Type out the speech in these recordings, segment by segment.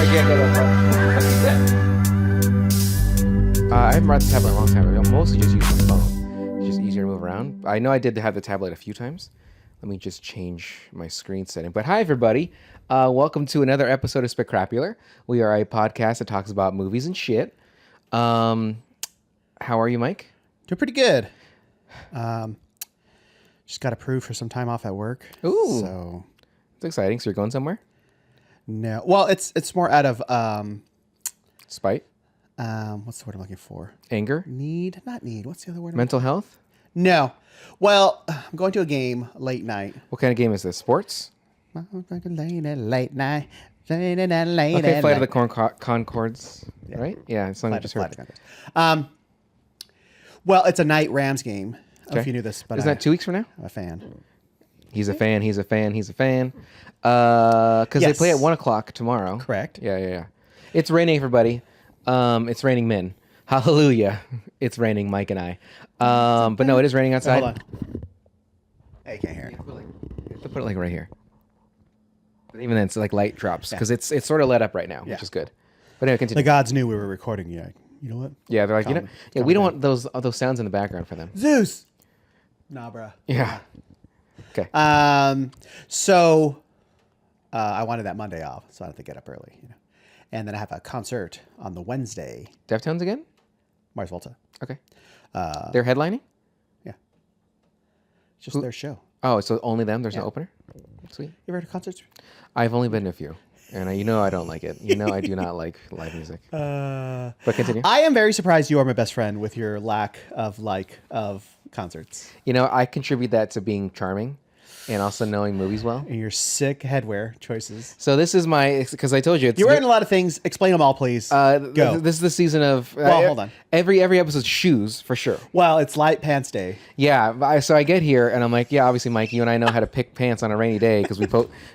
can't go that far. I haven't brought the tablet in a long time. I mostly just use my phone. It's just easier to move around. I know I did have the tablet a few times. Let me just change my screen setting. But hi, everybody. Welcome to another episode of Specrapular. We are a podcast that talks about movies and shit. How are you, Mike? Doing pretty good. Just got approved for some time off at work. Ooh. So It's exciting. So you're going somewhere? no. Well, it's more out of Spite? what's the word I'm looking for? Anger? Not need. What's the other word? Mental health? No. Well, I'm going to a game late night. What kind of game is this? Sports? Late night. Okay, Flight of the Concords, Yeah. right? Yeah, it's something I just heard. Well, it's a night Rams game. I don't know if Okay. you knew this, but Isn't that 2 weeks from now? I'm a fan. He's a fan. Because they Yes. play at 1 o'clock tomorrow. Correct. Yeah. It's raining, everybody. It's raining men. Hallelujah. It's raining, Mike and I. But no, it is raining outside. Hold on. Hey, you can't hear it. You have to put it like right here. But even then, it's like light drops because Yeah. it's sort of lit up right now, Yeah. which is good. But anyway, continue. The gods knew we were recording. Yeah. You know what? Yeah, they're like, Calm- we don't calm want those sounds in the background for them. Zeus. Nah, bruh. Yeah. Okay. So I wanted that Monday off, so I had to get up early, you know. And then I have a concert on the Wednesday. Deftones again? Mars Volta. Okay. They're headlining? Yeah. It's just their show. Oh, so only them? There's no Yeah. opener? Sweet. You ever heard of concerts? I've only been to a few. And I don't like it. I do not like live music. But continue. I am very surprised you are my best friend with your lack of concerts I contribute that to being charming and also knowing movies well. and your sick headwear choices. So this is because I told you it's You're wearing a lot of things. Explain them all, please. Go. This is the season of Hold on. Every episode's shoes for sure. Well, it's light pants day. Yeah, so I get here and I'm like, yeah, obviously, Mike, you and I know how to pick pants on a rainy day because we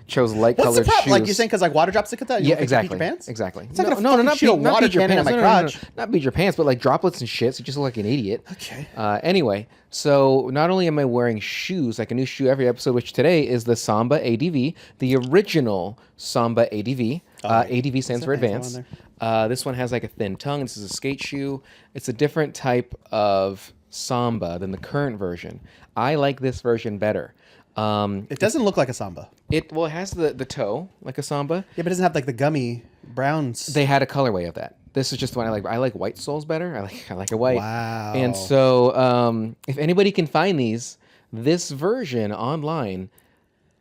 chose light What's the colored problem? shoes. Like you're saying, because water drops stick at that? You Yeah, don't think exactly. you beat your pants? Exactly. It's not gonna fucking not shoot a not water beat your cannon in pants. my No, crotch. not beat your pants, but like droplets and shit. So you just look like an idiot. Okay. Anyway, so not only am I wearing shoes, like a new shoe every episode, which today is the Samba ADV, the original Samba ADV. ADV stands for a fancy advanced. one This one has like a thin tongue. This is a skate shoe. It's a different type of Samba than the current version. I like this version better. It doesn't look like a samba. It has the toe like a Samba. Yeah, but it doesn't have like the gummy browns. They had a colorway of that. This is just the one I like. I like white soles better. I like a white. Wow. And so if anybody can find this version online,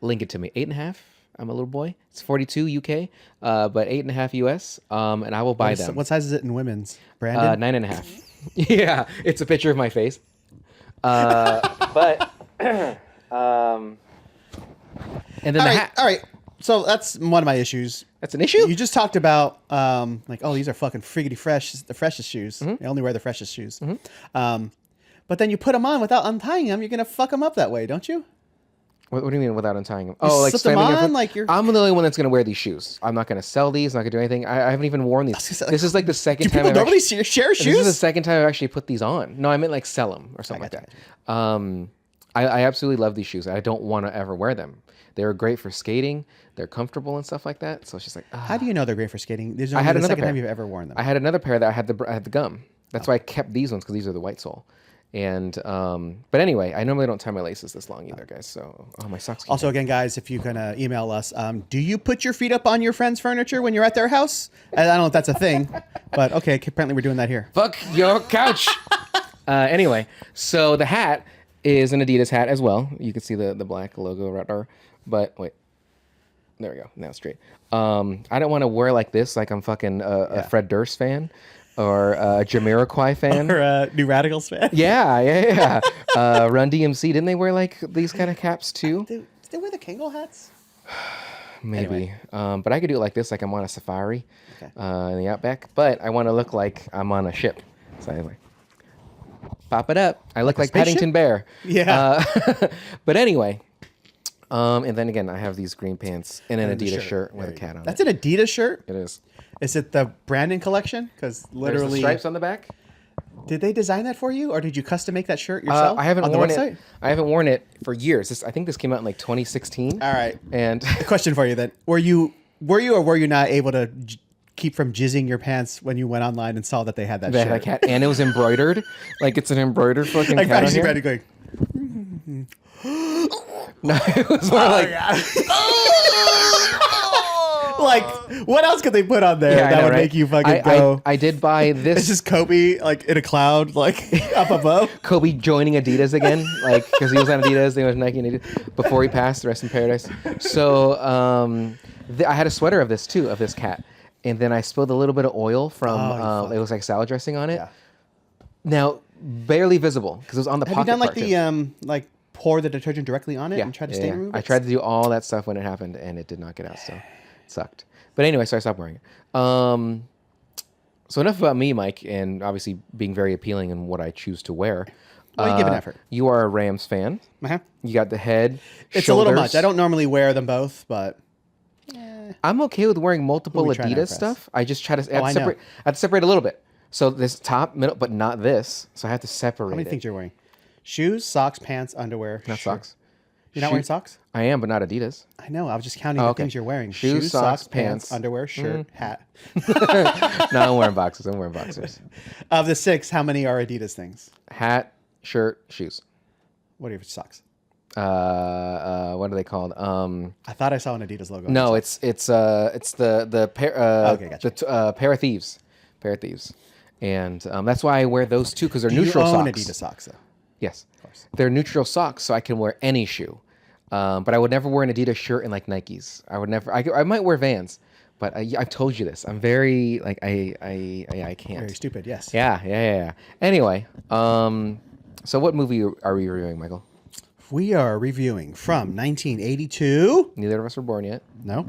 link it to me. 8.5. I'm a little boy. It's 42 UK, but 8.5 US. And I will buy them. What size is it in women's? Brandon? 9.5. Yeah, it's a picture of my face. But and then the hat. All right. So that's one of my issues. That's an issue. You just talked about these are fucking friggity fresh, the freshest shoes. Mm-hmm. I only wear the freshest shoes. But then you put them on without untying them. You're gonna fuck them up that way, don't you? What do you mean without untying them? You Like slip them slamming on, them? like you're- I'm the only one that's going to wear these shoes. I'm not going to sell these. Not going to do anything. I haven't even worn these. gonna say, This is like the second Do time. people I've normally actually, share This is the shoes? second time I've actually put these on. No, I meant like sell them or something like that. I absolutely love these shoes. I don't want to ever wear them. They're great for skating. They're comfortable and stuff like that. So it's just like How do you know they're great for skating? There's I only had the another second pair. time you've ever worn them. I had another pair that I had the gum. That's why I kept these ones because these are the white sole. And but anyway, I normally don't tie my laces this long either, guys. So my socks. Also, again, guys, if you can email us, do you put your feet up on your friend's furniture when you're at their house? I don't know if that's a thing, but okay, apparently we're doing that here. Fuck your couch. Anyway, so the hat is an Adidas hat as well. You can see the black logo right there. But wait, there we go. Now it's straight. I don't want to wear like this, like I'm fucking a Fred Durst fan or a Jamiroquai fan. Or a New Radicals fan. Yeah. Run DMC, didn't they wear like these kind of caps too? Did they wear the Kangol hats? Maybe. But I could do it like this, like I'm on a safari Okay. in the outback. But I want to look like I'm on a ship. So anyway, pop it up. I look like spaceship? Paddington Bear. Yeah. But anyway, and then again, I have these green pants and an And the Adidas shirt with a There you cat go. on That's it. an Adidas shirt? It is. Is it the Brandon collection? Because There's literally, the stripes on the back. did they design that for you, or did you custom make that shirt yourself? I haven't on worn the website? it. I haven't worn it for years. I think this came out in like 2016. All right. And A question for you then: Were you or were you not able to keep from jizzing your pants when you went online and saw that they had that shirt. That cat, and it was embroidered. Like it's an embroidered fucking Like cat on I here. ready going. No, it was more like Like, what else could they put on there that would make you fucking go? I did buy this. It's just Kobe, like, in a cloud, like, up above. Kobe joining Adidas again, like, because he was on Adidas, they was Nike and Adidas, before he passed, rest in paradise. So, I had a sweater of this, too, of this cat. And then I spilled a little bit of oil from, it was like salad dressing on it. Yeah. Now, barely visible, because it was on the Have you pocket done, like, part, the, pour the detergent directly on it yeah, and try to stain remove it? I tried to do all that stuff when it happened, and it did not get out, so it sucked. But anyway, so I stopped wearing it. So enough about me, Mike, and obviously being very appealing in what I choose to wear. Well, you give an effort. You are a Rams fan. Uh-huh. You got the head, It's shoulders. a little much. I don't normally wear them both, but... I'm okay with wearing multiple Who we trying to Adidas impress? stuff. I just try to I know. separate. I have to separate a little bit. So this top, middle, but not this. So I have to separate How many it. things you're wearing? Shoes, socks, pants, underwear. Not shirt. socks. You're not wearing socks? I am, but not Adidas. I know. I was just counting Oh, the okay. things you're wearing. Shoes, socks, pants. underwear, shirt, hat. No, I'm wearing boxers. I'm wearing boxers. Of the 6, how many are Adidas things? Hat, shirt, shoes. What are your socks? What are they called? I thought I saw an Adidas logo. on No, your it's the pair Okay, gotcha. pair of thieves, and that's why I wear those too, because they're socks. neutral You own socks. Adidas socks, though. Yes, they're neutral socks, so I can wear any shoe. But I would never wear an Adidas shirt in like Nikes. I would never. I might wear Vans, but I've told you this. I'm very like I can't. Very stupid, yes. Yeah. Anyway, so what movie are we reviewing, Michael? We are reviewing from 1982. Neither of us were born yet. No.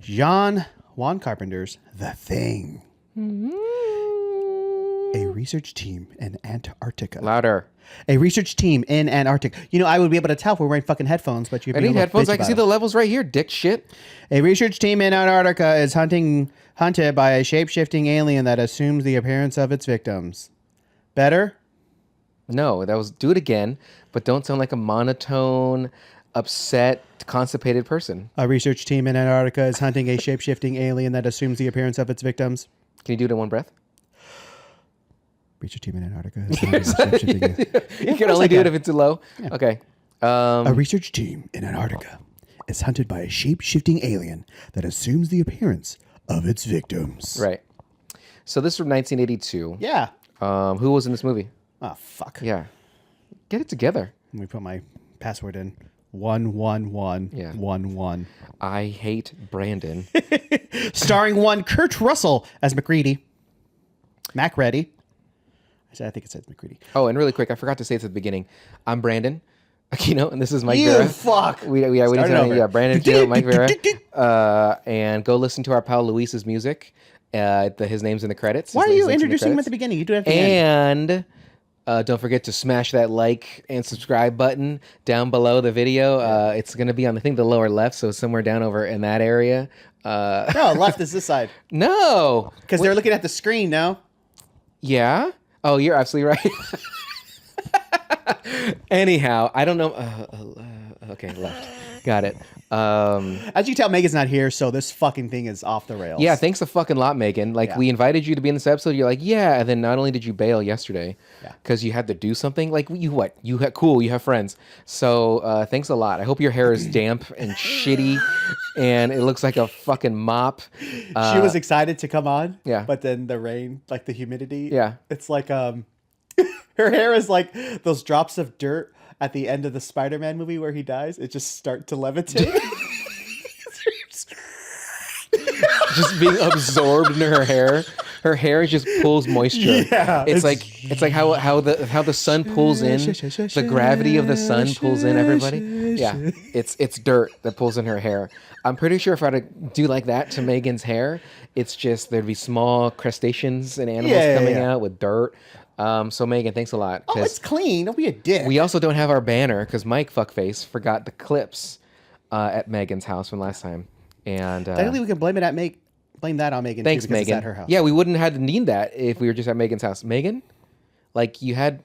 John Carpenter's The Thing. A research team in Antarctica. Louder. A research team in Antarctica. You know, I would be able to tell if we're wearing fucking headphones, but you're I being need a little headphones. bitchy I can see about the levels right here. Dick shit. it. A research team in Antarctica is hunted by a shape-shifting alien that assumes the appearance of its victims. Better? No, that was do it again, but don't sound like a monotone, upset, constipated person. A research team in Antarctica is hunting a shape-shifting alien that assumes the appearance of its victims. Can you do it in one breath? Research team in Antarctica is hunting a shape-shifting alien. You can only do it if it's too low. Yeah. Okay. A research team in Antarctica is hunted by a shape-shifting alien that assumes the appearance of its victims. Right. So this is from 1982. Yeah. Who was in this movie? Oh, fuck. Yeah. Get it together. Let me put my password in. 11111. I hate Brandon. Starring one Kurt Russell as McCready. Macready. I think it says McCready. Oh, and really quick, I forgot to say it at the beginning. I'm Brandon. And this is Mike You Vera. fuck. We need Start it to over. yeah, Brandon, Gio, Mike Vera. And go listen to our pal Luis's music. His name's in the credits. Why His are you name's linked in the introducing him at credits. the beginning? You do it at the end. And don't forget to smash that like and subscribe button down below the video. It's going to be on, I think, the lower left, so somewhere down over in that area. No, left is this side. No. Because they're looking at the screen now. Yeah? Oh, you're absolutely right. Anyhow, I don't know. Okay, left. Got it. As you tell, Megan's not here, so this fucking thing is off the rails. Yeah, thanks a fucking lot, Megan. Like, Yeah. we invited you to be in this episode. You're like, yeah. And then not only did you bail yesterday because you had to do something. Like, you have friends. So thanks a lot. I hope your hair is damp and shitty and it looks like a fucking mop. She was excited to come on. Yeah. But then the rain, like the humidity. Yeah. It's like, her hair is like those drops of dirt at the end of the Spider-Man movie where he dies. It just start to levitate. Just being absorbed in her hair. Her hair just pulls moisture. Yeah, It's like how the sun pulls in, the gravity of the sun pulls in everybody. Yeah. It's dirt that pulls in her hair. I'm pretty sure if I were to do like that to Megan's hair, it's just there'd be small crustaceans and animals coming out with dirt. So Megan, thanks a lot. Oh, it's clean. Don't be a dick. We also don't have our banner because Mike fuckface forgot the clips at Megan's house from last time. And Technically, we can blame that on Megan. thanks, too, because Megan. It's at her house. Yeah, we wouldn't have had to need that if we were just at Megan's house. Megan, like you had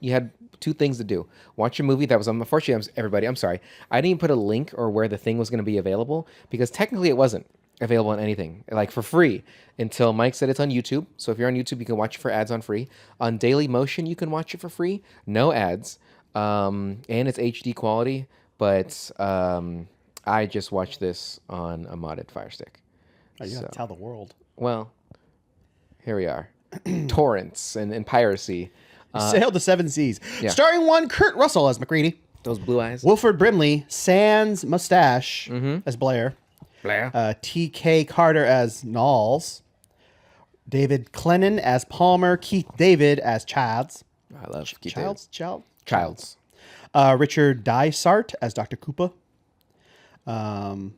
two things to do. Watch a movie that was unfortunately, everybody, I'm sorry. I didn't even put a link or where the thing was going to be available because technically it wasn't. available on anything, like for free, until Mike said it's on YouTube. So if you're on YouTube, you can watch it for ads on free. On Dailymotion, you can watch it for free, no ads, and it's HD quality. But I just watched this on a modded Fire Stick. Oh, you have to tell the world. Well, here we are. Torrents and piracy. Sail the Seven Seas. Yeah. Starring one Kurt Russell as McCready. Those blue eyes. Wilford Brimley, sans mustache as Blair. Blair. T.K. Carter as Knowles. David Clennon as Palmer. Keith David as Childs. I love Keith Childs. Richard Dysart as Dr. Koopa. Oh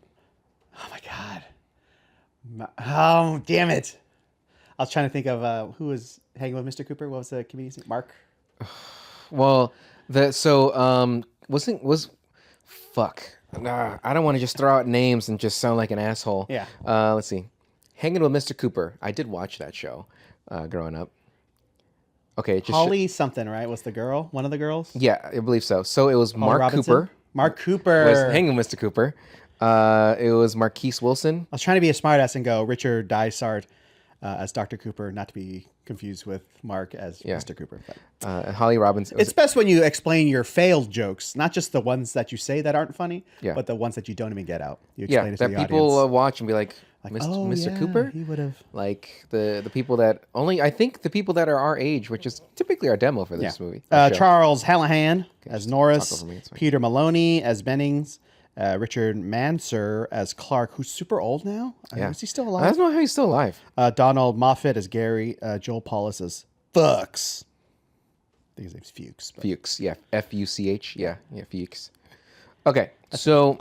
my God. Oh, damn it. I was trying to think of who was hanging with Mr. Cooper. What was the comedian's name? Mark? Well, Nah, I don't want to just throw out names and just sound like an asshole. Yeah. Let's see. Hanging with Mr. Cooper. I did watch that show growing up. Okay. Holly something, right? Was the girl? One of the girls? Yeah, I believe so. So it was Mark Robinson? Cooper. Mark Cooper. Was hanging with Mr. Cooper. It was Marquise Wilson. I was trying to be a smartass and go Richard Dysart as Dr. Cooper, not to be confused with Mark as Mr. Cooper. But Holly Robinson. it's best when you explain your failed jokes, not just the ones that you say that aren't funny, but the ones that you don't even get out. You explain it to that the people audience. watch and be like Oh, Mr. yeah, Cooper? he would have. Like the people that I think the people that are our age, which is typically our demo for this movie. Charles Hallahan as Norris, talk over me, it's fine. Peter Maloney as Bennings, Richard Masur as Clark, who's super old now. Is he still alive? I don't know how he's still alive. Donald Moffat as Gary, Joel Paulus as Fuchs. I think his name's Fuchs. But... Fuchs, yeah, Fuch, yeah, Fuchs. Okay, so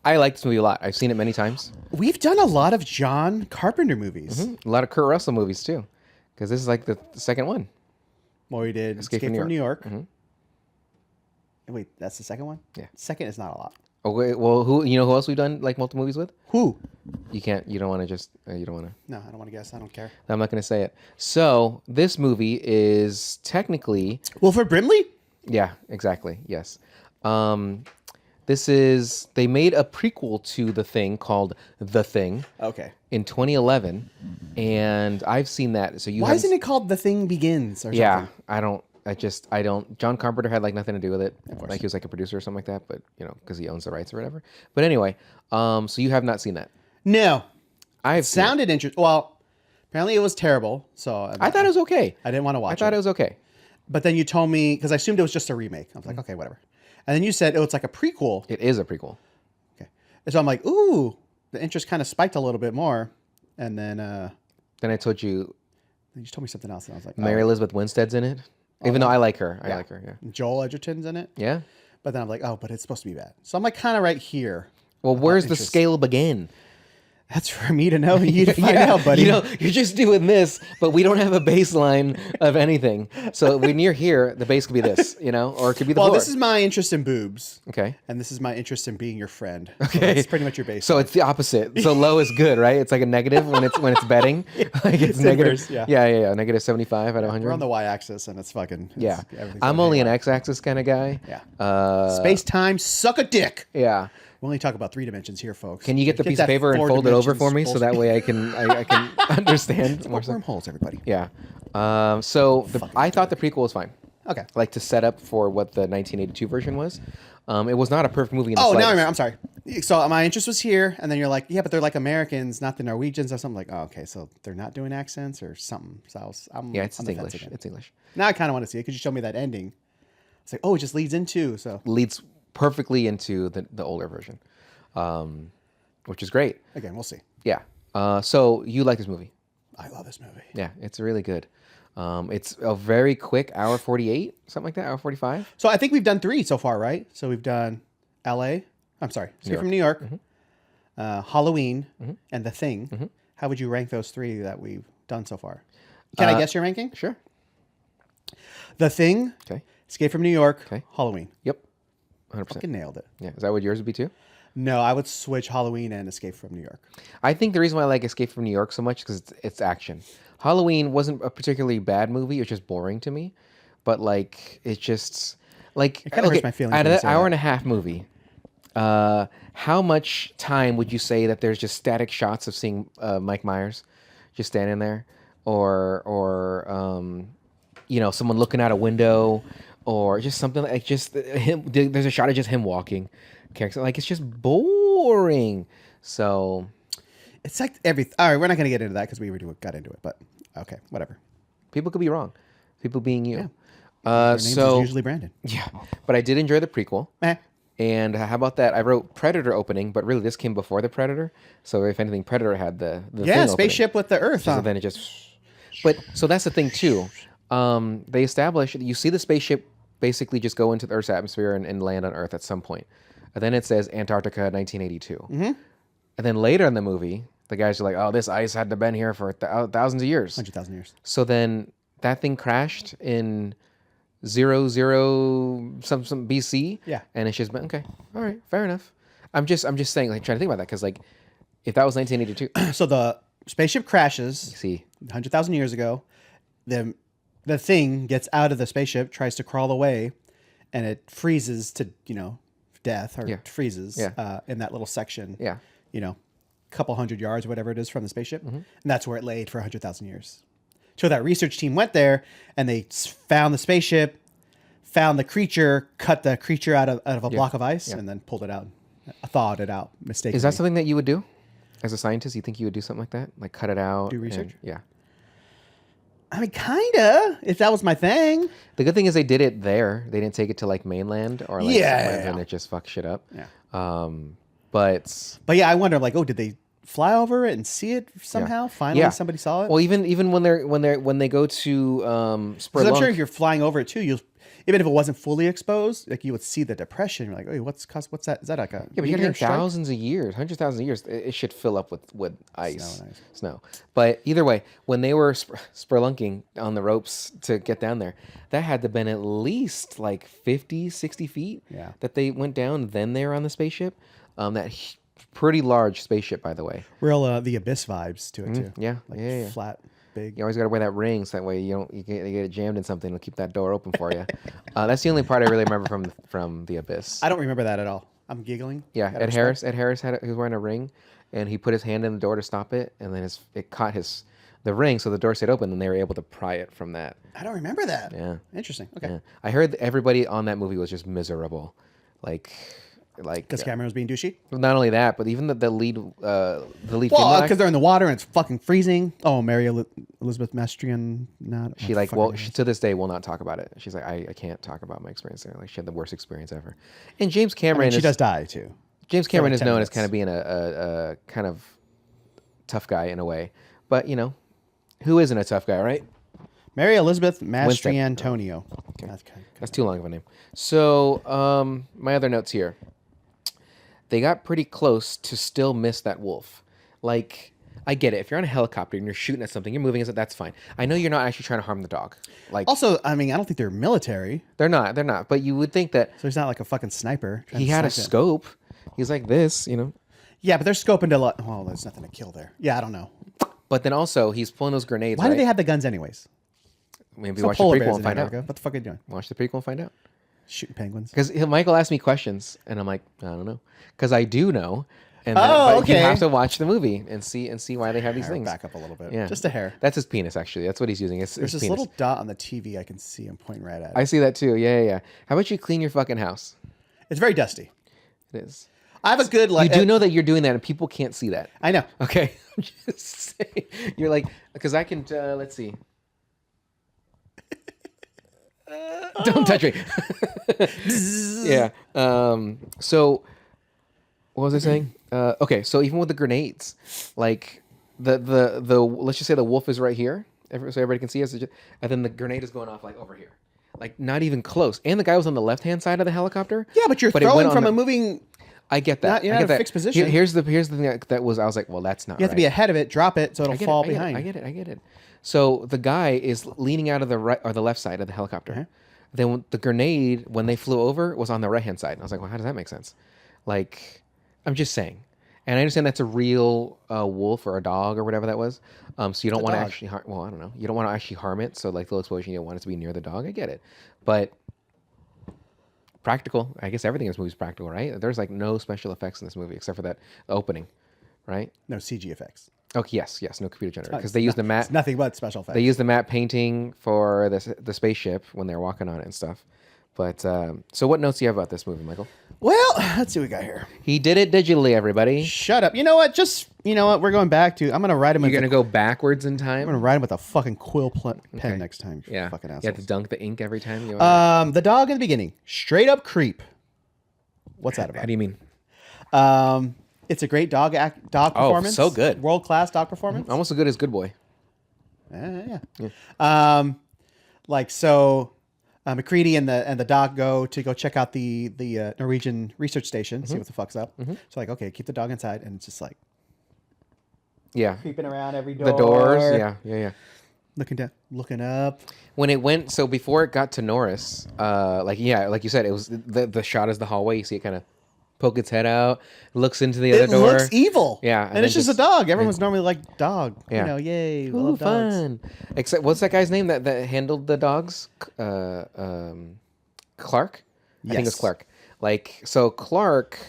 I like this movie a lot. I've seen it many times. We've done a lot of John Carpenter movies. A lot of Kurt Russell movies too, because this is like the second one. Well, we did Escape from New York. Wait, that's the second one? Yeah. Second is not a lot. Oh wait, well, who else we've done like multiple movies with? Who? You don't want to just. You don't want to. No, I don't want to guess. I don't care. I'm not going to say it. So this movie is technically. Wilford Brimley? Yeah, exactly. Yes. They made a prequel to The Thing called The Thing. Okay. In 2011, and I've seen that. So why isn't it called The Thing Begins or something? Yeah, I don't. John Carpenter had like nothing to do with it. Of course. Like he was like a producer or something like that, but because he owns the rights or whatever. But anyway, so you have not seen that. No. I've sounded interesting. Well, apparently it was terrible. So I thought it was okay. I didn't want to watch it. I thought it was okay. But then you told me, because I assumed it was just a remake. I was like, okay, whatever. And then you said, oh, it's like a prequel. It is a prequel. Okay. And so I'm like, ooh, the interest kind of spiked a little bit more. And then I told you. You told me something else, and I was like, Mary Elizabeth Winstead's in it. Even though I like her. I like her, yeah. Joel Edgerton's in it. Yeah. But then I'm like, oh, but it's supposed to be bad. So I'm like kind of right here. Well, where's the scale begin? That's for me to know and you to find out, buddy. You're just doing this, but we don't have a baseline of anything. So when you're here, the base could be this, or it could be the floor. Well, this is my interest in boobs. Okay. And this is my interest in being your friend. Okay. So that's pretty much your base. So it's the opposite. So low is good, right? It's like a negative when it's betting. Like it's negative. Inverse, yeah. Yeah. Negative 75 out of 100. We're on the y-axis, and it's fucking... Yeah. I'm only an x-axis kind of guy. Yeah. Space-time, suck a dick. Yeah. We only talk about 3 dimensions here, folks. Can you get the piece of paper and fold it over for me so that way I can understand more? Wormholes, everybody. Yeah. I thought the prequel was fine. Okay. Like to set up for what the 1982 version was. It was not a perfect movie. Now I remember. I'm sorry. So my interest was here, and then you're like, yeah, but they're like Americans, not the Norwegians or something. Like, oh, okay, so they're not doing accents or something. So it's English. It's English. Now I kind of want to see it because you showed me that ending. It's like, oh, it just leads into leads perfectly into the older version, which is great. Again, we'll see. Yeah. So you like this movie? I love this movie. Yeah, it's really good. It's a very quick hour 48, something like that, hour 45. So I think we've done 3 so far, right? So we've done L.A. I'm sorry, Escape from New York, Halloween, and The Thing. How would you rank those 3 that we've done so far? Can I guess your ranking? Sure. The Thing. Okay. Escape from New York. Okay. Halloween. Yep. 100%. Fucking nailed it. Yeah. Is that what yours would be too? No, I would switch Halloween and Escape from New York. I think the reason why I like Escape from New York so much is because it's action. Halloween wasn't a particularly bad movie. It was just boring to me. But like, it's just like... It kind of hurts my feelings. Out of that hour and a half movie, How much time would you say that there's just static shots of seeing Mike Myers just standing there, or someone looking out a window, or just something like just him? There's a shot of just him walking, character like it's just boring. So It's like all right, we're not going to get into that because we already got into it, but okay, whatever. people could be wrong. People being you. Yeah. Their names So is usually Brandon. yeah, but I did enjoy the prequel. And how about that? I wrote Predator opening, but really this came before the Predator. So if anything, Predator had the thing spaceship with the Earth. So then it just. But so that's the thing too. They established you see the spaceship basically just go into the Earth's atmosphere and land on Earth at some point. And then it says Antarctica, 1982. Mm-hmm. And then later in the movie, the guys are like, "Oh, this ice had to have been here for thousands of years, 100,000 years." So then that thing crashed in 00 some BC. Yeah. And it's just been okay. All right, fair enough. I'm just saying, like, trying to think about that because, like, if that was 1982, So the spaceship crashes. see, 100,000 years ago. The thing gets out of the spaceship, tries to crawl away, and it freezes to death or freezes in that little section. Yeah. Couple hundred yards, whatever it is, from the spaceship, and that's where it laid for 100,000 years. So that research team went there and they found the spaceship, found the creature, cut the creature out of a block of ice, and then pulled it out, thawed it out mistakenly. is that something that you would do as a scientist? You think you would do something like that, like cut it out, Do research? Yeah. I mean, kinda. If that was my thing. The good thing is they did it there. They didn't take it to like mainland or like somewhere and it just fucked shit up. Yeah. But yeah, I wonder, like, did they fly over it and see it somehow? Finally, somebody saw it. Well, even when they go to Because Spelunk, I'm sure if you're flying over it too, even if it wasn't fully exposed, like you would see the depression. You're like, "Oh, what's that? Is that like a but you gotta meteor think strike?" thousands of years, 100,000 years. It should fill up with ice, and ice. snow. But either way, when they were spelunking on the ropes to get down there, that had to been at least like 50, 60 feet. Yeah. That they went down. Then they were on the spaceship. Pretty large spaceship, by the way. Real the Abyss vibes to it too. Yeah, Like yeah. flat, big. You always got to wear that ring so that way you get it jammed in something to keep that door open for you. That's the only part I really remember from the Abyss. I don't remember that at all. I'm giggling. Yeah, Ed Harris he was wearing a ring, and he put his hand in the door to stop it, and then it caught the ring, so the door stayed open, and they were able to pry it from that. I don't remember that. Yeah, Interesting. Okay. yeah. I heard everybody on that movie was just miserable, like Because Cameron was being douchey. not only that, but even the lead Well, female because they're in the water and it's fucking freezing. Oh, Mary Elizabeth Mastrian, not. She to this day will not talk about it. She's like, I can't talk about my experience there. Like she had the worst experience ever. And James Cameron, she does die too. James Cameron is 10 known minutes. as kind of being a kind of tough guy in a way, but who isn't a tough guy, right? Mary Elizabeth Mastriantonio. Okay. That's too long of a name. So my other notes here. They got pretty close to still miss that wolf. Like, I get it. If you're on a helicopter and you're shooting at something, you're moving, that's fine. I know you're not actually trying to harm the dog. Like, Also, I mean, I don't think they're military, they're not. But you would think that so he's not like a fucking sniper. trying he to had a snipe it. scope. He's like this, Yeah, but they're scoping to. Well, there's nothing to kill there. Yeah, I don't know. But then also, he's pulling those grenades. Why right? do they have the guns anyways? Maybe So watch the polar prequel bears and in find out. America. What the fuck are you doing? Watch the prequel and find out. Shooting penguins. Because Michael asked me questions, and I'm like, I don't know. Because I do know. And Oh, but you okay. have to watch the movie and see why they have these things. Back up a little bit. Yeah, Just a hair. That's his penis, actually. That's what he's using. It's There's his this penis. little dot on the TV I can see. I'm pointing right at it. I see that too. Yeah. How about you clean your fucking house? It's very dusty. It is. I have a good You do know that you're doing that, and people can't see that. I know. Okay, I'm just saying. You're like, because I can. Let's see. Don't touch me. Yeah. So, what was I saying? Okay. So even with the grenades, like the let's just say the wolf is right here, so everybody can see us, and then the grenade is going off like over here, like not even close. And the guy was on the left hand side of the helicopter. Yeah, but you're it throwing went from on a moving. I get that. You're I not get in a that. fixed position. Here's the thing that was. I was like, well, that's not. You have to be ahead of it, drop it, so it'll fall behind. I get it. So the guy is leaning out of the right or the left side of the helicopter. Uh-huh. Then the grenade, when they flew over, was on the right hand side. And I was like, well, how does that make sense? Like, I'm just saying. And I understand that's a real wolf or a dog or whatever that was. So you don't want to actually harm. Well, I don't know. You don't want to actually harm it. So like the explosion, you don't want it to be near the dog. I get it, but practical. I guess everything in this movie is practical, right? There's like no special effects in this movie except for that opening, right? No CG effects. Oh yes, no computer generated because they use the matte. It's nothing but special effects. They use the matte painting for the spaceship when they're walking on it and stuff. But so, what notes do you have about this movie, Michael? Well, let's see what we got here. He did it digitally, everybody. Shut up. You know what? We're going back to. I'm gonna write him. You're gonna go backwards in I'm time. gonna write him with a fucking quill pen next time. You Yeah, fucking you asshole. have to dunk the ink every time. The dog in the beginning, straight up creep. What's that about? How do you mean? It's a great dog performance. so good. World class dog performance. Almost as good as Good Boy. Yeah. McCready and the dog go check out the Norwegian research station, see what the fuck's up. So like, okay, keep the dog inside, and it's just like creeping around every door. The doors. Yeah. Looking down, looking up. When it went, so before it got to Norris, like you said, it was the shot is the hallway. You see it kind of poke its head out, looks into the other door. It looks evil. Yeah, and it's just a dog. Everyone's normally like dog. Yeah. Yay, Ooh, love dogs. fun. Except, what's that guy's name that handled the dogs? Clark? I think it's Yes. Clark. Like, so Clark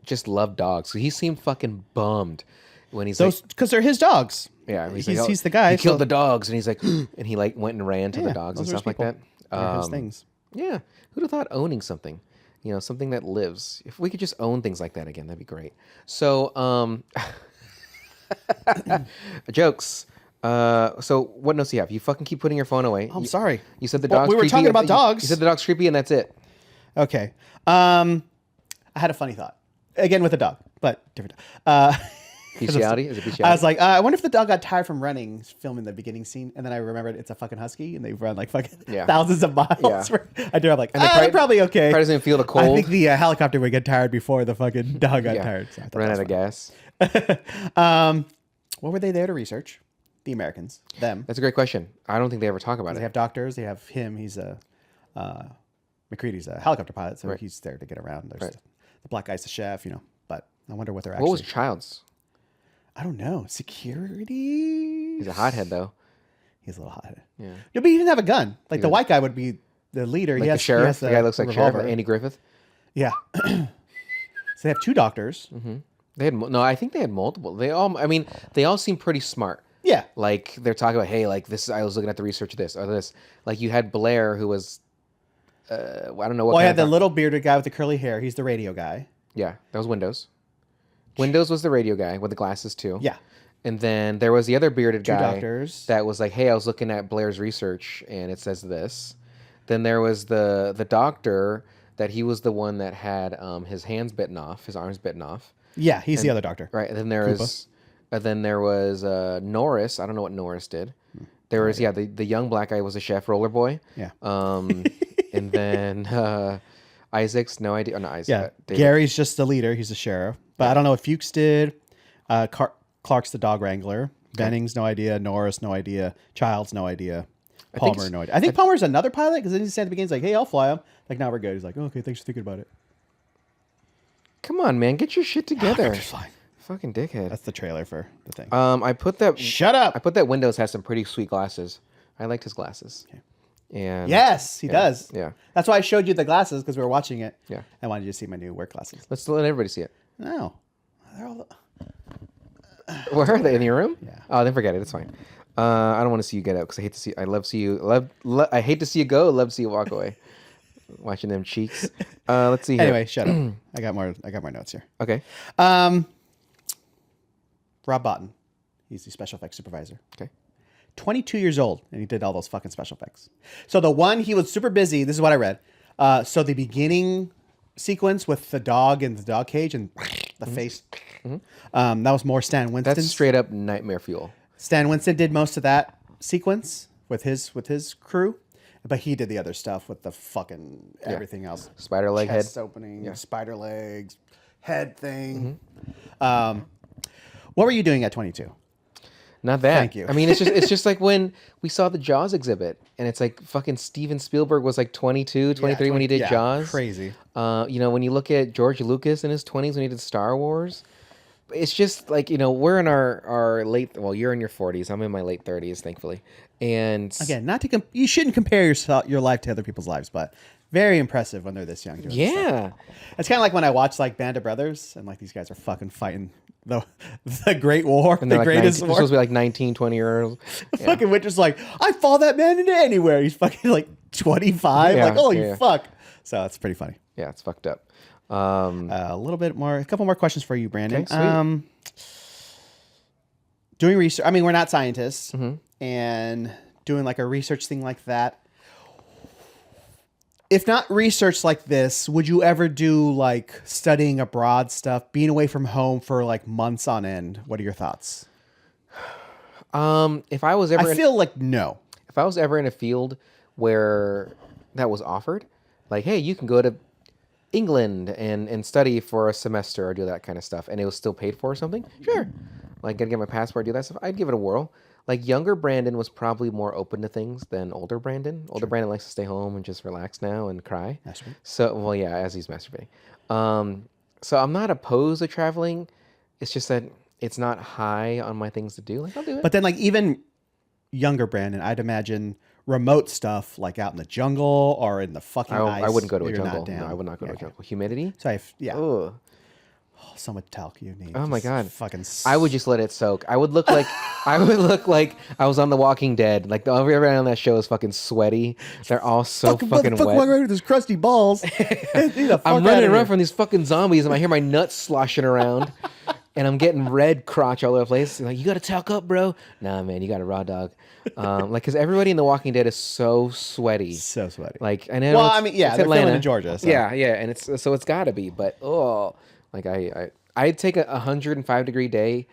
just loved dogs. So he seemed fucking bummed when he's like, Because they're his dogs. yeah, he's like, the guy. He killed the dogs, and he's like, and he like went and ran to the dogs and those are stuff like people. that. They're his things. Yeah, who'd have thought owning something, something that lives? If we could just own things like that again, that'd be great. So, jokes. So what notes do you have? You fucking keep putting your phone away. I'm sorry. You said the Well, dog's we were creepy talking and- about dogs. You said the dog's creepy, and that's it. Okay. I had a funny thought. Again with a dog, but different dog. Bestiality? Is it bestiality? I was like, I wonder if the dog got tired from running, filming the beginning scene, and then I remembered it's a fucking husky, and they run like fucking thousands of miles. Yeah. I do. I'm like, And they're probably okay. Probably doesn't feel the cold. I think the helicopter would get tired before the fucking dog got tired. So I thought Run that out was of gas. funny. What were they there to research? The Americans, them. That's a great question. I don't think they ever talk about They it. have doctors. They have him. He's McCready's a helicopter pilot, so he's there to get around. There's the black guy's the chef, But I wonder what they're actually. What was Child's? I don't know. Security. He's a hothead, though. He's a little hothead. Yeah. No, but he didn't have a gun. Like the white guy would be the leader. Like the sheriff? The guy looks like revolver. Sheriff Andy Griffith? Yeah. So they have two doctors. They had no. I think they had multiple. They all seem pretty smart. Yeah. Like they're talking about, hey, like this. I was looking at the research of this or this. Like you had Blair, who was, I don't know what. Well, I kind had the of- little bearded guy with the curly hair. He's the radio guy. Yeah, that was Windows. Windows was the radio guy with the glasses too. Yeah. And then there was the other bearded Two guy doctors. that was like, hey, I was looking at Blair's research and it says this. Then there was the doctor that he was the one that had his hands bitten off, his arms bitten off. Yeah, he's the other doctor. Right. And then there was Norris. I don't know what Norris did. There was the young black guy was a chef, Roller Boy. Yeah. And then Isaac's no idea. Oh, not Isaac. Yeah. David. Gary's just the leader. He's the sheriff. But I don't know what Fuchs did. Clark's the dog wrangler. Benning's no idea. Norris no idea. Child's no idea. Palmer no idea. I think Palmer's another pilot because then he said at the beginning, he's like, hey, I'll fly him. Like, now we're good. He's like, oh, okay, thanks for thinking about it. Come on, man, get your shit together. Just fine. Fucking dickhead. That's the trailer for the thing. I put that. Shut up. I put that Windows has some pretty sweet glasses. I liked his glasses. Okay. And Yes, he does. Yeah. That's why I showed you the glasses because we were watching it. Yeah. I wanted you to see my new work glasses. Let's let everybody see it. No. They're all... Where are they in your room? Yeah. Oh, then forget it. It's fine. I don't want to see you get out because I hate to see. I love to see you. I hate to see you go. Love to see you walk away. Watching them cheeks. Let's see here. Anyway, shut up. I got more notes here. Okay. Rob Botton. He's the special effects supervisor. Okay. 22 years old, and he did all those fucking special effects. So the one, he was super busy. This is what I read. So the beginning sequence with the dog in the dog cage and the face, that was more Stan Winston. That's straight up nightmare fuel. Stan Winston did most of that sequence with his crew, but he did the other stuff with the fucking everything else. Spider leg head. Chest opening, spider legs, head thing. What were you doing at 22? Not that. Thank you. I mean, it's just like when we saw the Jaws exhibit, and it's like fucking Steven Spielberg was like 22, 23 when he did Jaws. Crazy. When you look at George Lucas in his 20s when he did Star Wars, it's just like, we're in our late, well, you're in your 40s. I'm in my late 30s, thankfully. And Again, not to you shouldn't compare your life to other people's lives, but Very impressive when they're this young. Doing stuff. Yeah. It's kind of like when I watch like Band of Brothers and like these guys are fucking fighting the Great War, And the they're like greatest 19, war. supposed to be like 19, 20 years old. Yeah. Fucking Winter's like, I follow that man into anywhere. He's fucking like 25. Yeah, like, holy yeah. fuck. So it's pretty funny. Yeah, it's fucked up. A couple more questions for you, Brandon. Okay, sweet. Doing research. I mean, we're not scientists, Mm-hmm. and doing like a research thing like that. If not research like this, would you ever do like studying abroad stuff, being away from home for like months on end? What are your thoughts? If I was ever I feel like no. if I was ever in a field where that was offered, like, hey, you can go to England and study for a semester or do that kind of stuff, and it was still paid for or something, sure. Like, gotta get my passport, do that stuff, I'd give it a whirl. Like, younger Brandon was probably more open to things than older Brandon. Older Brandon likes to stay home and just relax now and cry. Masturbate. So, well, yeah, as he's masturbating. So I'm not opposed to traveling. It's just that it's not high on my things to do. Like, I'll do it. But then like even younger Brandon, I'd imagine remote stuff like out in the jungle or in the fucking ice. I wouldn't go to a you're not jungle. down. No, I would not go to a okay. jungle. Humidity? So yeah. Ugh. So much talc you need. Oh my Just God. Fucking. I would just let it soak. I would look like I was on The Walking Dead. Like everyone on that show is fucking sweaty. They're all so fucking wet. Right with those crusty balls. I'm running around from these fucking zombies, and I hear my nuts sloshing around, and I'm getting red crotch all over the place. Like, you got to talc up, bro. Nah, man, you got a raw dog. Like, because everybody in The Walking Dead is so sweaty. So sweaty. Like, I know. Well, it's- I mean, yeah, it's they're filming Atlanta. in Georgia. So. Yeah, and it's got to be. But like I'd take a 105-degree day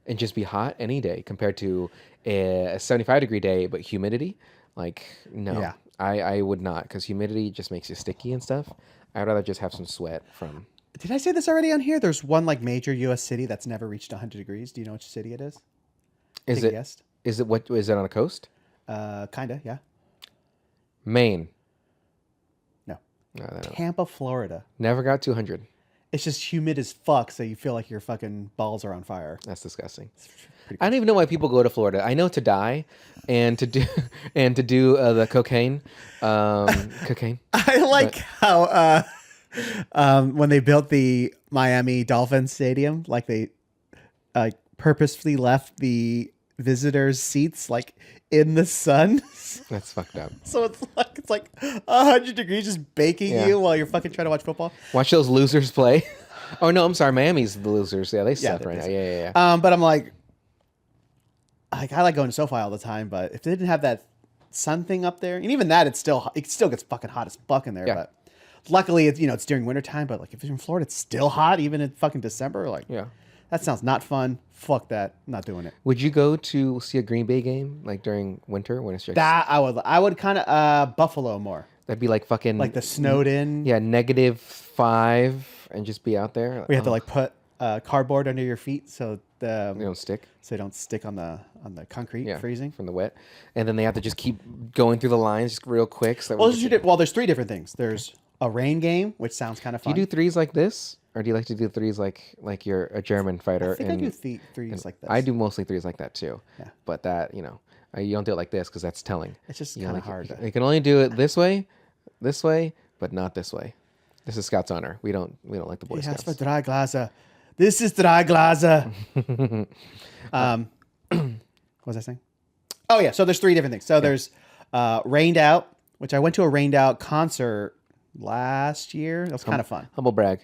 and just be hot any day compared to a 75-degree day, but humidity. Like, no, Yeah. I would not, because humidity just makes you sticky and stuff. I'd rather just have some sweat from. Did I say this already on here? There's one like major U.S. city that's never reached 100 degrees. Do you know which city it is? Is Take a it? guess. Is it what? Is it on a coast? Kinda, yeah. Maine. No. No, I don't know. Tampa, Florida. Never got 200. It's just humid as fuck, so you feel like your fucking balls are on fire. That's disgusting. I don't even know why people go to Florida. I know to die, and to do the cocaine. Cocaine. I like how when they built the Miami Dolphins stadium, like they purposefully left the visitors' seats like in the sun. That's fucked up. So it's like 100 degrees just baking Yeah. you while you're fucking trying to watch football. Watch those losers play. Oh no, I'm sorry. Miami's the losers. Yeah, they suck they're right now. busy. Yeah. But I'm like I like going to SoFi all the time, but if they didn't have that sun thing up there, and even that, it still gets fucking hot as fuck in there. Yeah. But luckily, it's during wintertime. But like if you're in Florida, it's still hot even in fucking December. Like Yeah. that sounds not fun. Fuck that. I'm not doing it. Would you go to see a Green Bay game like during winter when it's just That I would kind of Buffalo more, that'd be like fucking like the snowed in. yeah -5 and just be out there. We have to like put cardboard under your feet so you don't stick. they don't stick on the concrete Yeah, freezing. from the wet, and then they have to just keep going through the lines just real quick. So that There's three different things. There's a rain game, which sounds kind of do fun. you do threes like this, or do you like to do threes like you're a German fighter? I think I do threes like this. I do mostly threes like that too. Yeah. But that, you don't do it like this because that's telling. It's just You know, kind of like, hard. You can only do it this way, but not this way. This is Scout's honor. We don't like the Boy Yes, Scouts. for dry glaser. This is dry glaser. What was I saying? Oh yeah, so there's three different things. So there's Rained Out, which I went to a Rained Out concert last year. That was kind of fun. Humble brag.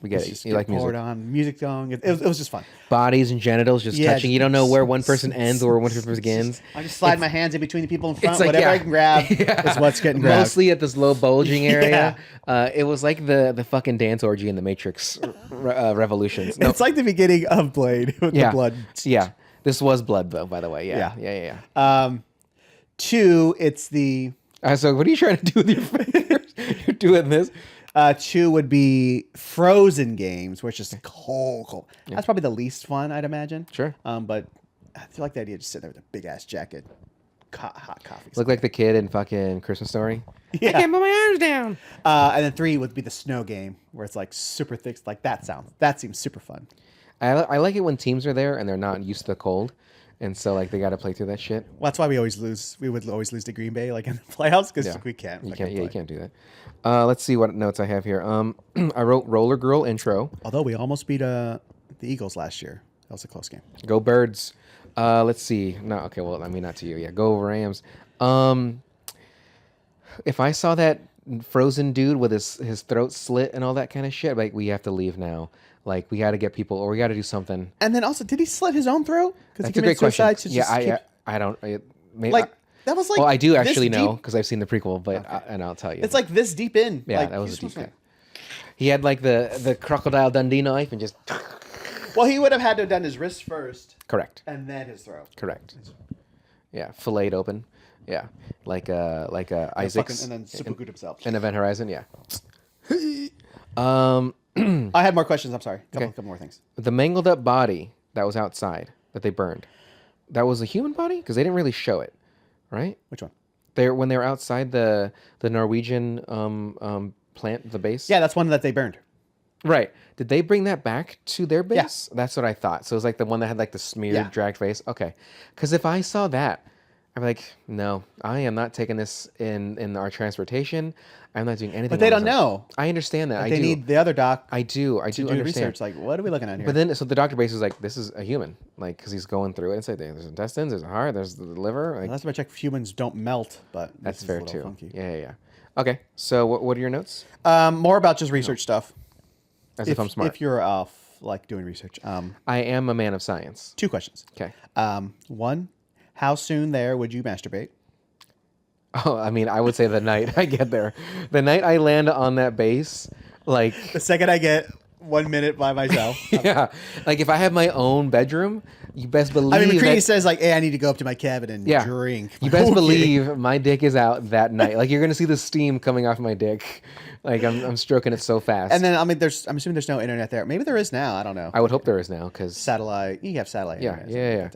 We get it. You like music. Music going. It was just fun. Bodies and genitals just touching. You don't know where one person ends or where one person begins. I just slide my hands in between the people in front. like, Whatever yeah. I can grab is what's getting grabbed. Mostly at this low bulging area. It was like the fucking dance orgy in the Matrix Revolutions. No, It's like the beginning of Blade with the blood. Yeah. This was blood, though, by the way. Yeah. 2, it's the So what are you trying to do with your fingers? You're doing this. 2 would be Frozen games, which is cold. Yeah. That's probably the least fun, I'd imagine. Sure. But I feel like the idea of just sitting there with a big ass jacket, hot coffee. Look like the kid in fucking Christmas Story. Yeah. I can't put my arms down. And then 3 would be the snow game, where it's like super thick. Like that seems super fun. I like it when teams are there and they're not used to the cold, And so like they got to play through that shit. Well, that's why we always lose. We would always lose to Green Bay, like in the playoffs, because we can't. You fucking can't. Yeah, play. you can't do that. Let's see what notes I have here. I wrote Roller Girl intro. Although we almost beat the Eagles last year. That was a close game. Go Birds. Let's see. No, okay. Well, I mean not to you. Yeah, go Rams. If I saw that frozen dude with his throat slit and all that kind of shit, like we have to leave now. Like we got to get people, or we got to do something. And then also, did he slit his own throat? Because That's a great question. Yeah, I don't. Maybe, that was like. Well, I do actually this know deep. because I've seen the prequel, but and I'll tell you. It's like this deep in. Yeah, like, that was a deep cut. He had like the Crocodile Dundee knife and just. Well, he would have had to have done his wrist first. Correct. And then his throat. Correct. Yeah, filleted open. Yeah, like Isaac's. And then seppuku himself. And Event Horizon. Yeah. I had more questions. I'm sorry. Couple more things. The mangled up body that was outside that they burned, that was a human body because they didn't really show it, right? Which one? When they were outside the Norwegian plant, the base. Yeah, that's one that they burned. Right. Did they bring that back to their base? Yeah. That's what I thought. So it was like the one that had like the smeared, dragged face. Okay. Because if I saw that, I'd be like, no, I am not taking this in our transportation. I'm not doing anything. But they don't know. I understand that. They need the other doc. I do understand. Research. Like, what are we looking at here? But then, so the doctor basically was like, this is a human. Like, because he's going through it. It's like, there's intestines, there's a heart, there's the liver. Like, last time I checked, humans don't melt, but that's fair too. Funky. Yeah. Okay. So what are your notes? More about just research stuff. As if I'm smart. If you're like doing research. I am a man of science. 2 questions. Okay. One, how soon there would you masturbate? Oh, I mean, I would say the night I get there. The night I land on that base, like... The second I get 1 minute by myself. Yeah. Like, if I have my own bedroom, you best believe I mean, McCready says, like, hey, I need to go up to my cabin and drink. You best believe my dick is out that night. Like, you're going to see the steam coming off my dick. Like, I'm stroking it so fast. And then, I mean, I'm assuming there's no internet there. Maybe there is now. I don't know. I would hope there is now, because... Satellite. You have satellite. Yeah.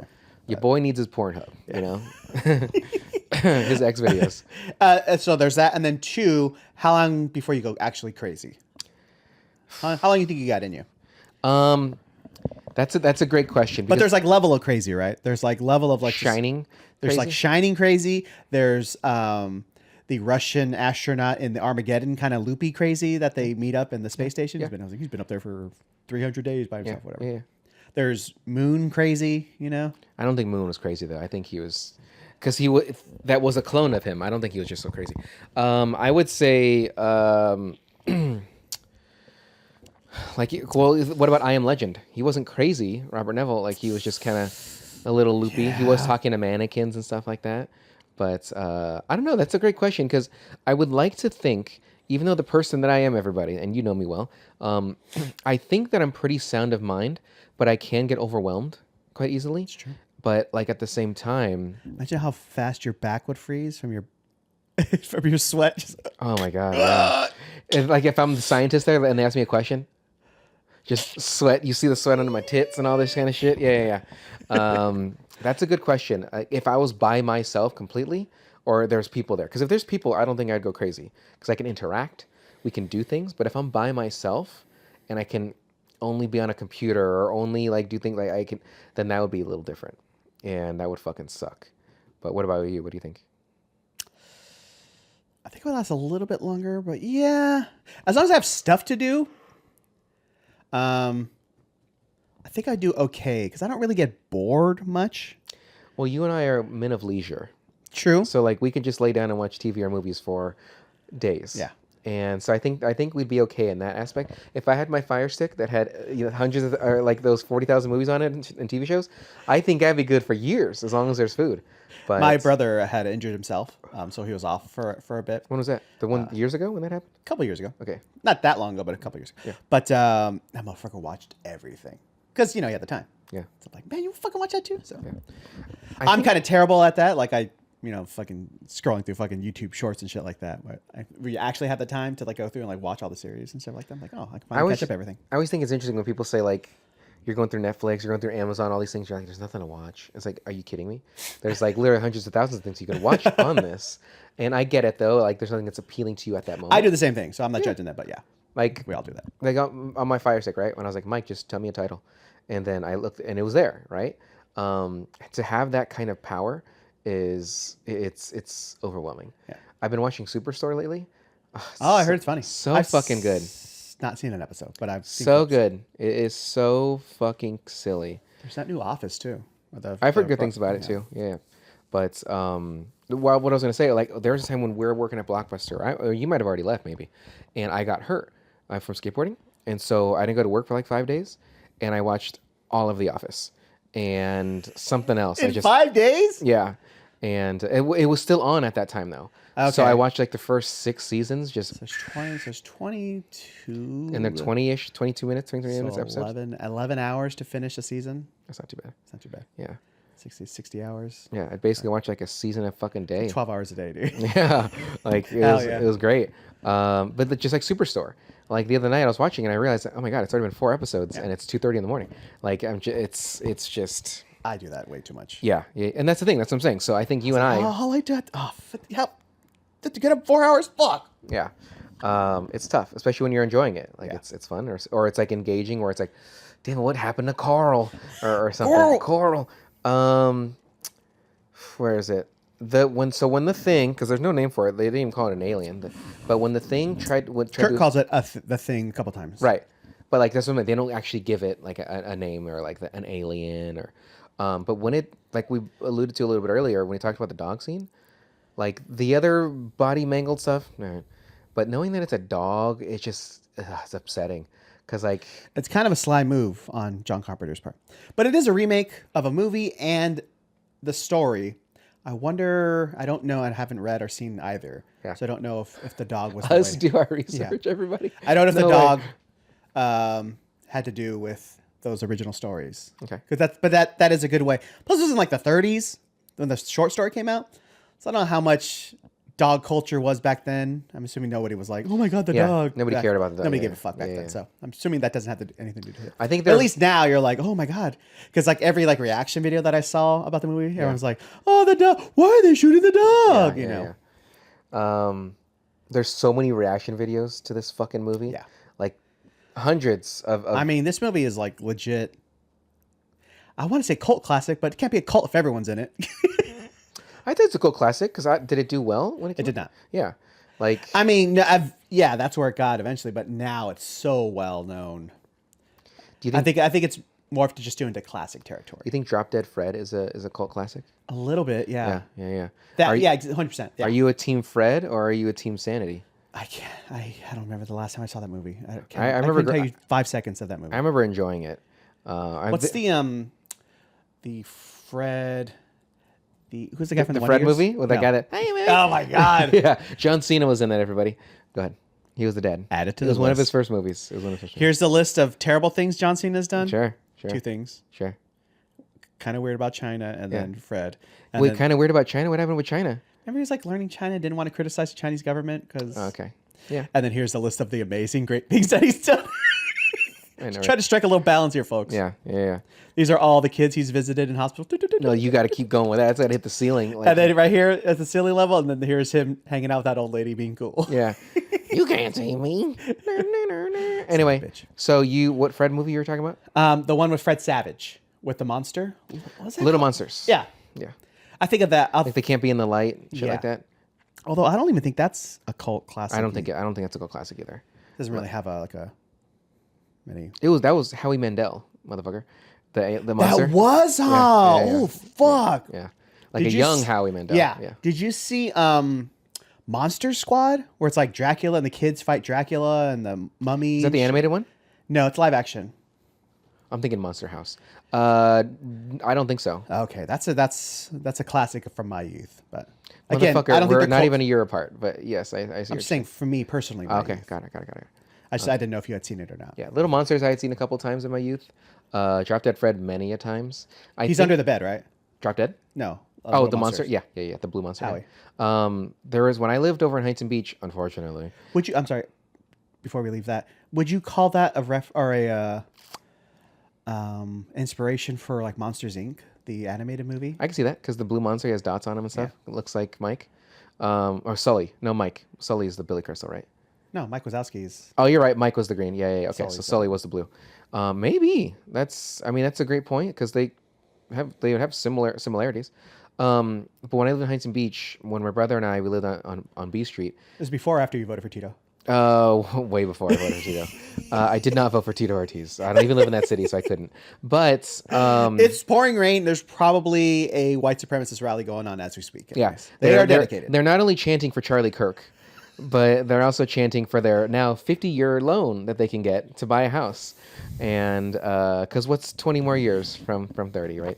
Your boy needs his Pornhub, you know? His X videos. So there's that. And then 2, how long before you go actually crazy? How long do you think you got in you? That's a great question. But there's like level of crazy, right? There's like level of like shining. There's like shining crazy. There's the Russian astronaut in the Armageddon kind of loopy crazy that they meet up in the space station. Yeah. He's been up there for 300 days by himself, whatever. Yeah. There's Moon crazy, you know? I don't think Moon was crazy though. I think he was, because that was a clone of him. I don't think he was just so crazy. I would say, like, well, what about I Am Legend? He wasn't crazy, Robert Neville. Like, he was just kind of a little loopy. Yeah. He was talking to mannequins and stuff like that. But I don't know. That's a great question, because I would like to think, even though the person that I am, everybody, and you know me well, I think that I'm pretty sound of mind, but I can get overwhelmed quite easily. It's true. But like at the same time, imagine how fast your back would freeze from your sweat. Oh my god! Yeah. If I'm the scientist there and they ask me a question, just sweat. You see the sweat under my tits and all this kind of shit. Yeah. That's a good question. If I was by myself completely, or there's people there, because if there's people, I don't think I'd go crazy, because I can interact, we can do things. But if I'm by myself and I can only be on a computer or only like do things like I can, then that would be a little different, and that would fucking suck. But what about you? What do you think? I think it would last a little bit longer, but yeah, as long as I have stuff to do, I think I do okay, because I don't really get bored much. Well, you and I are men of leisure. True. So like we could just lay down and watch TV or movies for days. Yeah. And so I think we'd be okay in that aspect. If I had my Fire Stick that had hundreds of, or like those 40,000 movies on it and TV shows, I think I'd be good for years as long as there's food. But my brother had injured himself, so he was off for a bit. When was that? The one years ago when that happened? A couple years ago. Okay. Not that long ago, but a couple years ago. Yeah. But that motherfucker watched everything, because he had the time. Yeah. So I'm like, man, you fucking watch that too. So yeah. I'm kind of terrible at that. Like fucking scrolling through fucking YouTube shorts and shit like that. But we actually have the time to like go through and like watch all the series and stuff like that. I'm like, oh, I can finally catch up everything. I always think it's interesting when people say like, you're going through Netflix, you're going through Amazon, all these things. You're like, there's nothing to watch. It's like, are you kidding me? There's like literally hundreds of thousands of things you can watch on this. And I get it though. Like, there's nothing that's appealing to you at that moment. I do the same thing, so I'm not judging that. But yeah, like we all do that. Like on my Fire Stick, right? When I was like, Mike, just tell me a title, and then I looked and it was there, right? To have that kind of power it's overwhelming. Yeah. I've been watching Superstore lately. Oh, I heard it's funny. So fucking good. Not seen an episode, but I've seen So clips. good. It is so fucking silly. There's that new Office too. I've heard good things about it too. Yeah. But what I was gonna say, like there was a time when we were working at Blockbuster. You might have already left maybe, and I got hurt from skateboarding, and so I didn't go to work for like 5 days, and I watched all of The Office and something else. In 5 days? Yeah, and it was still on at that time though. Okay. So I watched like the first 6 seasons just. So there's 22. And they're 20-ish, 22 minutes, 23 minutes episodes. 11 hours to finish a season. That's not too bad. It's not too bad. Yeah. 60 hours. Yeah, I basically watched like a season a fucking day. 12 hours a day, dude. Yeah, like it was great. But just like Superstore, like the other night I was watching and I realized, oh my god, it's already been 4 episodes and it's 2:30 in the morning. Like it's just. I do that way too much. Yeah, and that's the thing. That's what I'm saying. So I think you and I. Oh, I do that. Oh, to get up 4 hours. Fuck. Yeah, it's tough, especially when you're enjoying it. Like Yeah. it's fun, or it's like engaging, where it's like, damn, what happened to Carl or something? Carl. Where is it? When the thing, because there's no name for it, they didn't even call it an alien. But when the thing tried Kurt calls it the thing a couple times. right, but like that's what I mean. They don't actually give it like a name or like an alien or. But when it, like we alluded to a little bit earlier when we talked about the dog scene, like the other body mangled stuff, nah. But knowing that it's a dog, it's just it's upsetting. Because like it's kind of a sly move on John Carpenter's part, but it is a remake of a movie and the story. I wonder. I don't know. I haven't read or seen either, so I don't know if the dog was. Let's do our research, everybody. I don't know if the dog had to do with those original stories. Okay, because that is a good way. Plus, it was in like the 30s when the short story came out, so I don't know how much dog culture was back then. I'm assuming nobody was like, "Oh my god, the dog." Nobody cared about the dog. Nobody gave a fuck back then. So I'm assuming that doesn't have anything to do with it. I think at least now you're like, "Oh my god," because like every like reaction video that I saw about the movie, everyone's like, "Oh, the dog! Why are they shooting the dog?" You know. Yeah. There's so many reaction videos to this fucking movie. Yeah. Like hundreds of. I mean, this movie is like legit. I want to say cult classic, but it can't be a cult if everyone's in it. I think it's a cult classic because did it do well when it came It did out? not. Yeah, like I mean, that's where it got eventually, but now it's so well known. Do you think? I think it's morphed to just doing into classic territory. You think Drop Dead Fred is a cult classic? A little bit, yeah. Yeah. 100%. Yeah. Are you a team Fred or are you a team Sanity? I can't. I don't remember the last time I saw that movie. I remember. I couldn't tell you 5 seconds of that movie. I remember enjoying it. What's the Fred? Who's the guy from the Fred movie with that guy that? Hey man! Oh my god! Yeah, John Cena was in that. Everybody, go ahead. He was the dad. Add it to it the was one of list. his first movies. It was one of his first. Here's the list of terrible things John Cena's done. Sure. 2 things. Sure. Kind of weird about China, and then Fred. And Wait, kind of weird about China. What happened with China? Remember, he was like learning China, didn't want to criticize the Chinese government because. Okay. Yeah. And then here's the list of the amazing, great things that he's done. I know. Try to strike a little balance here, folks. Yeah. These are all the kids he's visited in hospital. No, you got to keep going with that. It's got to hit the ceiling. Like, And then right here at the ceiling level, and then here's him hanging out with that old lady being cool. yeah. You can't see me. Anyway, so what Fred movie you were talking about? The one with Fred Savage with the monster. What was that Little called? Monsters. Yeah. I think of that. Like they can't be in the light, shit like that. Although I don't even think that's a cult classic. I don't think that's a cult classic either. Doesn't really have many. That was Howie Mandel, motherfucker. The monster. That was how. Yeah. Oh fuck. Yeah. Like a young Howie Mandel. Yeah. Did you see Monster Squad, where it's like Dracula and the kids fight Dracula and the mummy? Is that the animated one? No, it's live action. I'm thinking Monster House. I don't think so. Okay, that's a classic from my youth. But again, Motherfucker, I don't we're think not even a year apart. But yes, I see. I'm just saying for me personally. Okay, youth. got it. I didn't know if you had seen it or not. Yeah, Little Monsters I had seen a couple times in my youth. Drop Dead Fred many a times. He's under the bed, right? Drop Dead? No. Oh, the monster. Yeah, the blue monster. Howie. There was when I lived over in Heights and Beach. Unfortunately, I'm sorry. Before we leave that, would you call that a ref or a inspiration for like Monsters Inc., the animated movie? I can see that because the blue monster has dots on him and stuff. Yeah. It looks like Mike, or Sully. No, Mike. Sully is the Billy Crystal, right? No, Mike Wazowski's. Oh, you're right. Mike was the green. Yeah. Okay, so Sully was the blue. Maybe that's a great point because have similarities. But when I lived in Huntington Beach, when my brother and we lived on B Street. It was before or after you voted for Tito? Way before I voted for Tito. I did not vote for Tito Ortiz. I don't even live in that city, so I couldn't. But it's pouring rain. There's probably a white supremacist rally going on as we speak. Anyways. Yeah, they are dedicated. They're not only chanting for Charlie Kirk, but they're also chanting for their now 50-year loan that they can get to buy a house. And because what's 20 more years from 30, right?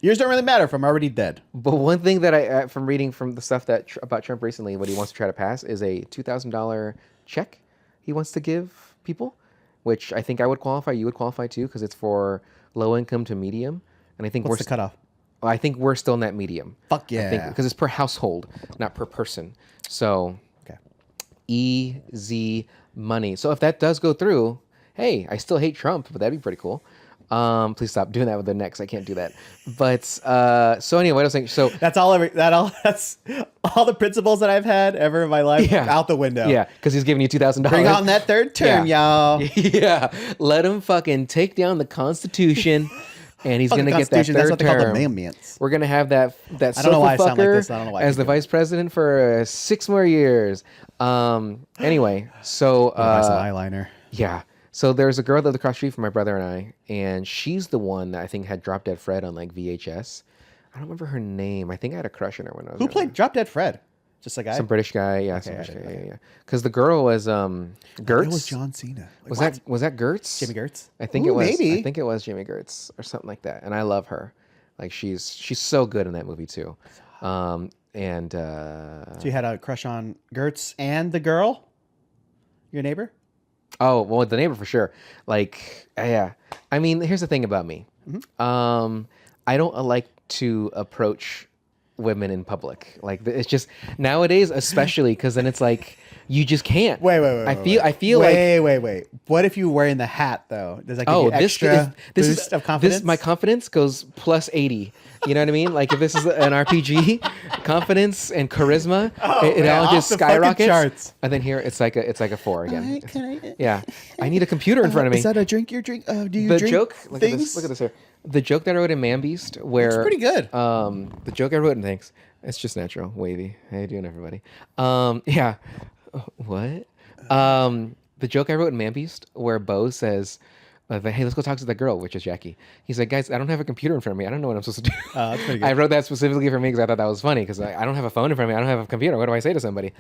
Years don't really matter if I'm already dead. But one thing that I, from reading from the stuff about Trump recently, what he wants to try to pass is a $2,000 check he wants to give people, which I think I would qualify. You would qualify too, because it's for low income to medium. And I think What's the cutoff? I think we're still in that medium. Fuck yeah. Because it's per household, not per person. So Okay. easy money. So if that does go through, hey, I still hate Trump, but that'd be pretty cool. Please stop doing that with the necks. I can't do that. But so anyway, what I was saying. So that's all the principles that I've had ever in my life out the window. Yeah, because he's giving you $2,000. Bring on that third term, y'all. Yeah, let him fucking take down the Constitution, and he's gonna get that third That's what they call term. the amendments. We're gonna have that I don't know why I sound like fucker this. I don't know why as the vice president for 6 more years. Anyway, so some eyeliner. Yeah. So there's a girl that lived across the street from my brother and and she's the one that I think had Drop Dead Fred on like VHS. I don't remember her name. I think I had a crush on her when I was Who played Drop Dead Fred? Just a guy? Some British guy. Yeah, some British guy. Yeah. Because the girl was Gertz. It was John Cena. Like, was that Gertz? Jimmy Gertz? I think it was. Maybe. I think it was Jimmy Gertz or something like that. And I love her. Like she's so good in that movie too. So you had a crush on Gertz and the girl? Your neighbor? Oh, well, the neighbor for sure. Like, yeah. I mean, here's the thing about me. Mm-hmm. I don't like to approach women in public. Like, it's just nowadays, especially because then it's like you just can't. Wait. I feel like. Wait. What if you were wearing the hat though? Does that give you extra boost of confidence? My confidence goes plus 80. You know what I mean? Like if this is an RPG, confidence and charisma, it all just skyrockets. And then here it's like a 4 again. Yeah, I need a computer in front of me. Is that a drink? Your drink? Do you the drink joke? things? Look at this here. The joke that I wrote in Man Beast, where it's pretty good. The joke I wrote in Thanks. It's just natural, wavy. How you doing, everybody? Yeah. What? The joke I wrote in Man Beast, where Bo says, hey, let's go talk to the girl, which is Jackie. He's like, guys, I don't have a computer in front of me. I don't know what I'm supposed to do. That's pretty good. I wrote that specifically for me because I thought that was funny because I don't have a phone in front of me. I don't have a computer. What do I say to somebody?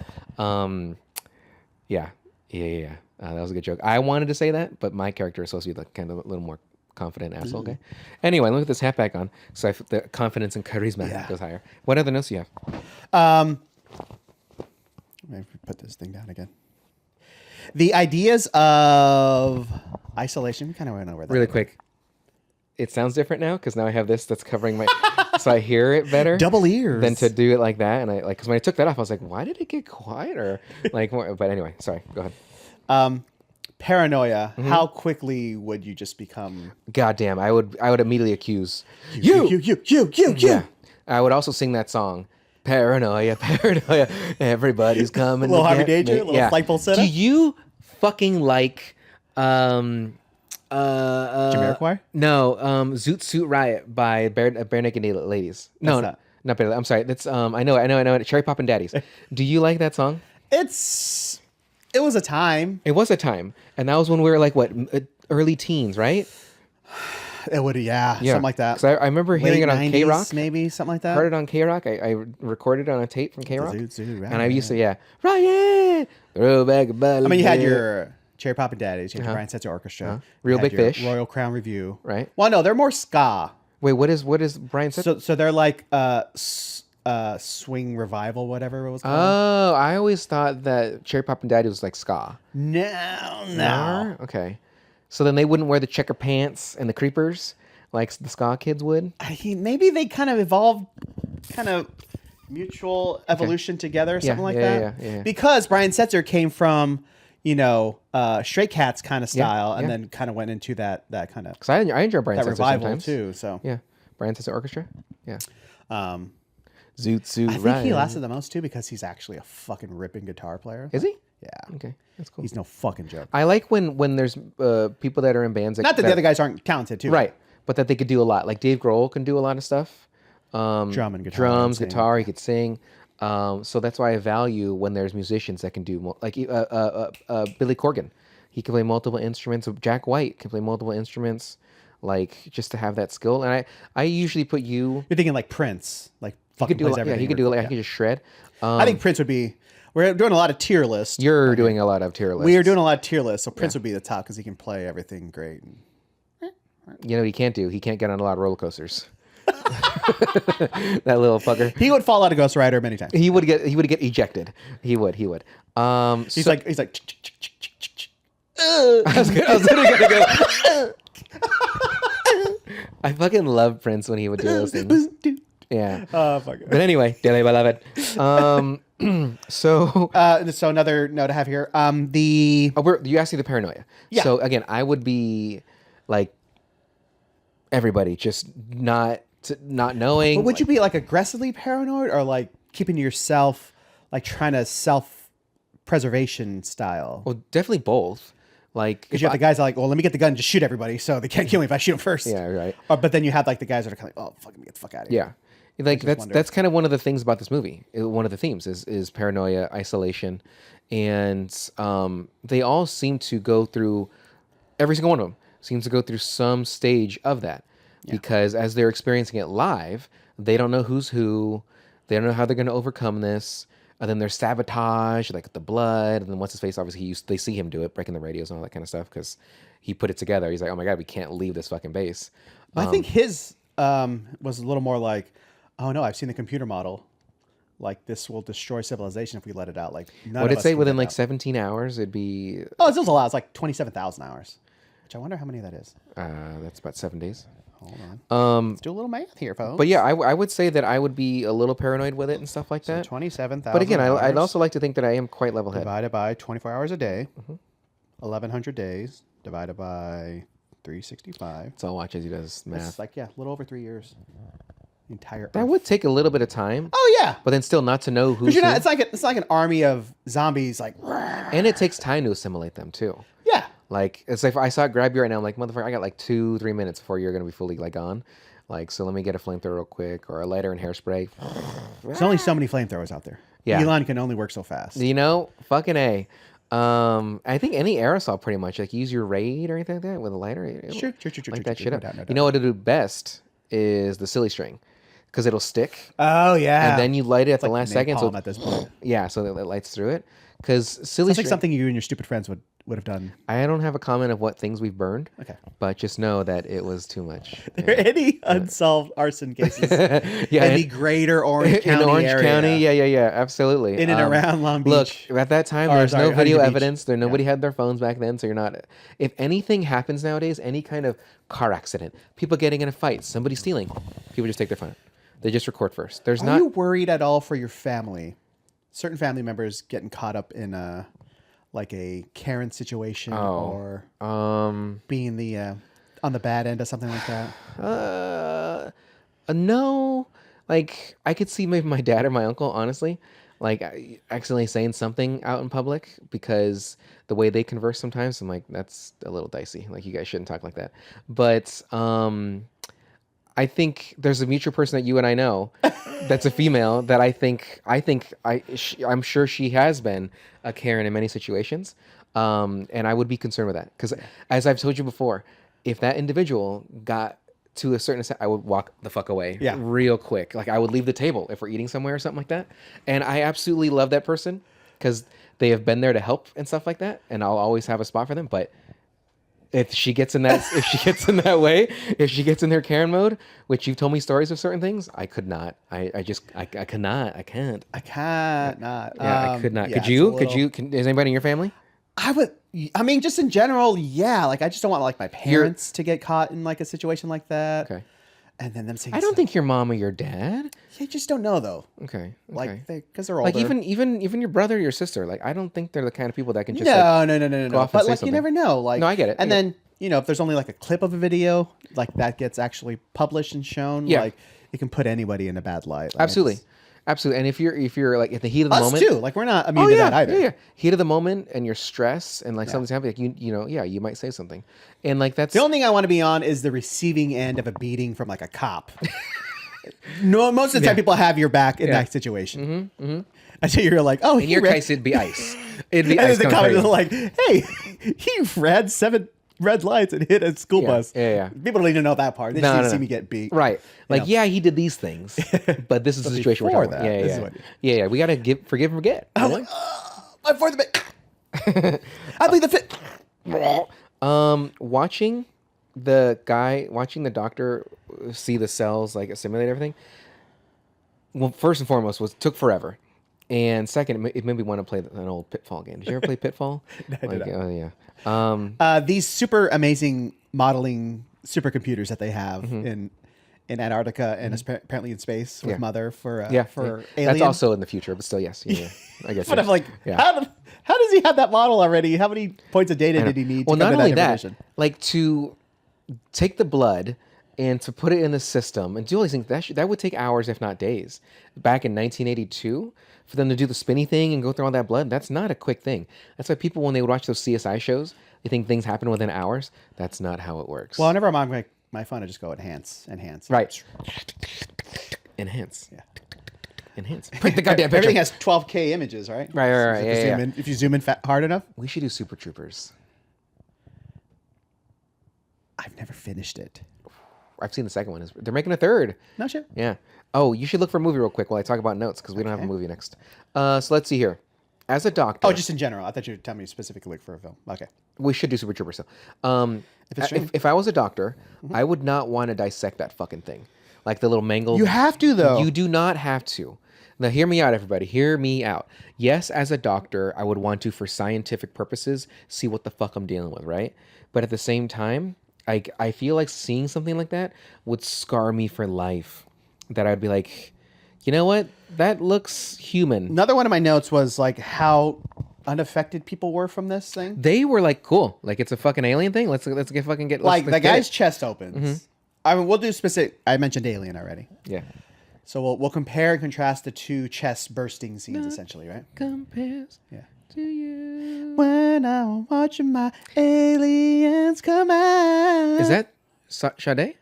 Yeah. That was a good joke. I wanted to say that, but my character is supposed to be kind of a little more confident asshole. Okay. Anyway, let me put this hat back on so the confidence and charisma goes higher. What other notes do you have? Maybe put this thing down again. The ideas of isolation. We kind of went over that. Really quick. It sounds different now because now I have this that's covering my, so I hear it better. Double ears. Than to do it like that, and I like because when I took that off, I was like, why did it get quieter? Like, but anyway, sorry. Go ahead. Paranoia. Mm-hmm. How quickly would you just become? Goddamn, I would immediately accuse you. Yeah. I would also sing that song. Paranoia, everybody's coming. Little Harvey Danger, little flagpole setup. Do you fucking like Jamiroquai? No, Zoot Suit Riot by Bare Naked Ladies. No, not Bare. I'm sorry. That's I know it. Cherry Poppin' Daddies. Do you like that song? It was a time. It was a time, and that was when we were like what early teens, right? It would, something like that. Because I remember hearing it on K-Rock. Maybe, something like that. Heard it on K-Rock. I recorded it on a tape from K-Rock. Right, and I used to, Riot! Throw back a bottle. I mean, you had your Cherry Poppin' Daddies, you had your Brian Setzer Orchestra. Real Big Fish. Royal Crown Review. Right. Well, no, they're more ska. Wait, what is Brian Setzer? So they're like swing revival, whatever it was called. Oh, I always thought that Cherry Poppin' Daddies was like ska. No. Okay. So then they wouldn't wear the checker pants and the creepers like the ska kids would? Maybe they kind of evolved, mutual evolution together, something like that. Yeah. Because Brian Setzer came from, Stray Cats kind of style, and then kind of went into that kind of. Because I enjoy Brian Setzer revival sometimes too. So yeah, Brian Setzer Orchestra. Yeah. Zoot Suit. I think he lasted the most too because he's actually a fucking ripping guitar player. Is he? Yeah. Okay, that's cool. He's no fucking joke. I like when there's people that are in bands. Not that the other guys aren't talented too. Right. but that they could do a lot. Like Dave Grohl can do a lot of stuff. Drum and guitar. Drums, and sing. guitar, he could sing. So that's why I value when there's musicians that can do like Billy Corgan. He can play multiple instruments. Jack White can play multiple instruments. Like just to have that skill. And I usually put you. You're thinking like Prince, like He could fucking do plays yeah, everything. he could do like he could just shred. I think Prince would be. We're doing a lot of tier lists. You're doing a lot of tier lists. We are doing a lot of tier lists, so Prince would be the top because he can play everything great. You know what he can't do? He can't get on a lot of roller coasters. That little fucker. He would fall out of Ghost Rider many times. He would get ejected. He would. He's So- like. I was gonna go. I fucking love Prince when he would do those things. Yeah. Oh fuck. But anyway, dearly beloved. So So another note I have here. you asked me the paranoia. Yeah. So again, I would be like everybody, just not knowing. But would you be like aggressively paranoid or like keeping to yourself, like trying to self-preservation style? Well, definitely both. Like Because you have the guys that are like, well, let me get the gun and just shoot everybody so they can't kill me if I shoot them first. Yeah, right. But then you have like the guys that are kind of like, oh, fuck, let me get the fuck out of here. Yeah. Like just wonder. that's kind of one of the things about this movie. One of the themes is paranoia, isolation, and they all seem to go through. Every single one of them seems to go through some stage of that, because as they're experiencing it live, they don't know who's who. They don't know how they're going to overcome this. And then there's sabotage, like the blood, and then what's his face? Obviously, they see him do it, breaking the radios and all that kind of stuff, because he put it together. He's like, "Oh my god, we can't leave this fucking base." I think his was a little more like, oh no, I've seen the computer model. Like this will destroy civilization if we let it out. Like none What of did it us say? can Within get like out. 17 hours, it'd be. Oh, it's also a lot. It's like 27,000 hours, which I wonder how many that is. That's about 7 days. Hold on. Let's do a little math here, folks. But yeah, I would say that I would be a little paranoid with it and stuff like that. 27,000. But again, I'd hours also like to think that I am quite level-headed. divided by 24 hours a day, 1,100 days divided by 365. So I'll watch as he does math. It's like, yeah, a little over 3 years. The entire That Earth. would take a little bit of time, Oh, yeah. but then still not to know who's Because you're who. not, it's like an army of zombies, like, And it takes time to assimilate them too. yeah. Like it's like if I saw it grab you right now, I'm like, motherfucker, I got like 2-3 minutes before you're gonna be fully like gone. Like, so let me get a flamethrower real quick, or a lighter and hairspray. There's only so many flamethrowers out there. Yeah. Elon can only work so fast. You know, fucking A. I think any aerosol pretty much, like use your Raid or anything like that with a lighter. Sure. Like that shit No up. doubt, no You doubt. know what it'll do best is the silly string, because it'll stick, Oh, yeah. and then you light it at the like last second. So at this point. yeah, so that it lights through it. Because silly Sounds like string, something you and your stupid friends would have done. I don't have a comment of what things we've burned. Okay. But just know that it was too much. Are there any unsolved arson cases Yeah, in the greater Orange County in Orange area? County, yeah, absolutely. In and around Long Beach. Look, at that time, Or, there's sorry, no Huntington video Beach. evidence. Nobody had their phones back then, so you're not. If anything happens nowadays, any kind of car accident, people getting in a fight, somebody stealing, people just take their phone. They just record first. There's Are not. you worried at all for your family? Certain family members getting caught up in like a Karen situation or being the on the bad end of something like that. No. Like I could see maybe my dad or my uncle, honestly, like accidentally saying something out in public, because the way they converse sometimes, I'm like, that's a little dicey. Like you guys shouldn't talk like that. But I think there's a mutual person that you and I know that's a female that I'm sure she has been a Karen in many situations. And I would be concerned with that, because as I've told you before, if that individual got to a certain extent, I would walk the fuck away real quick. Like I would leave the table if we're eating somewhere or something like that. And I absolutely love that person because they have been there to help and stuff like that. And I'll always have a spot for them. But if she gets in that, if she gets in that way, if she gets in their Karen mode, which you've told me stories of certain things, I could not. I cannot. I can't. I can't not. Yeah, I could not. Yeah, Could it's you? a little- Is anybody in your family? I would. I mean, just in general, yeah. Like, I just don't want like my parents to get caught in like a situation like that. Okay. And then them saying, I don't think your mom or your dad. You just don't know though. Okay. Like, because they're older. Like even your brother or your sister. Like I don't think they're the kind of people that can just no. off But and like, say you something. never know. Like, No, I get it. And then if there's only like a clip of a video, like that gets actually published and shown. Yeah. Like, it can put anybody in a bad light. Like, Absolutely. Absolutely. And if you're like at the heat of the Us moment, too. Like we're not immune to that either. yeah. Heat of the moment and you're stressed and like something's happening, like you might say something, and like that's The only thing I want to be on is the receiving end of a beating from like a cop. No, most of the time people have your back in that situation. Until you're like, oh, in your case it'd be ice. It'd be and ice. then the cops are like, hey, he ran 7 red lights and hit a school bus. Yeah. People don't even know that part. They just need to see me get beat. Right. Like, he did these things, but this is the situation we're talking about. Yeah. We gotta forgive and forget. I'm like, I'm for the bit. I believe the fit. Watching the doctor see the cells like assimilate everything. Well, first and foremost took forever, and second, it made me want to play an old Pitfall game. Did you ever play Pitfall? No, I did not. Oh yeah. These super amazing modeling supercomputers that they have in Antarctica and apparently in space with Mother for Alien. That's also in the future, but still, yes. Yeah. I guess. But I'm like, how does he have that model already? How many points of data did he need? Well, to not come only to that, like to take the blood and to put it in the system and do all these things, that would take hours, if not days. Back in 1982, for them to do the spinny thing and go through all that blood, that's not a quick thing. That's why people, when they would watch those CSI shows, they think things happen within hours. That's not how it works. Well, whenever I'm on my phone, I just go enhance. Right. Enhance. Yeah. Enhance. Print the goddamn picture. Everything has 12K images, right? Right. So if you zoom in hard enough. We should do Super Troopers. I've never finished it. I've seen the second one. They're making a third. No shit. Yeah. Oh, you should look for a movie real quick while I talk about notes because we don't have a movie next. So let's see here. As a doctor. Oh, just in general. I thought you were telling me specifically for a film. Okay. We should do Super Troopers. If I was a doctor, I would not want to dissect that fucking thing. Like the little mangled. You have to, though. You do not have to. Now, hear me out, everybody. Hear me out. Yes, as a doctor, I would want to, for scientific purposes, see what the fuck I'm dealing with, right? But at the same time, I feel like seeing something like that would scar me for life. That I'd be like, you know what? That looks human. Another one of my notes was like how unaffected people were from this thing. They were like, cool. Like it's a fucking alien thing. Let's get. Like the guy's chest opens. I mean, we'll do specific. I mentioned Alien already. Yeah. So we'll compare and contrast the two chest bursting scenes, essentially, right? Compares. Yeah. To you. When I'm watching my aliens come out. Is that Sade?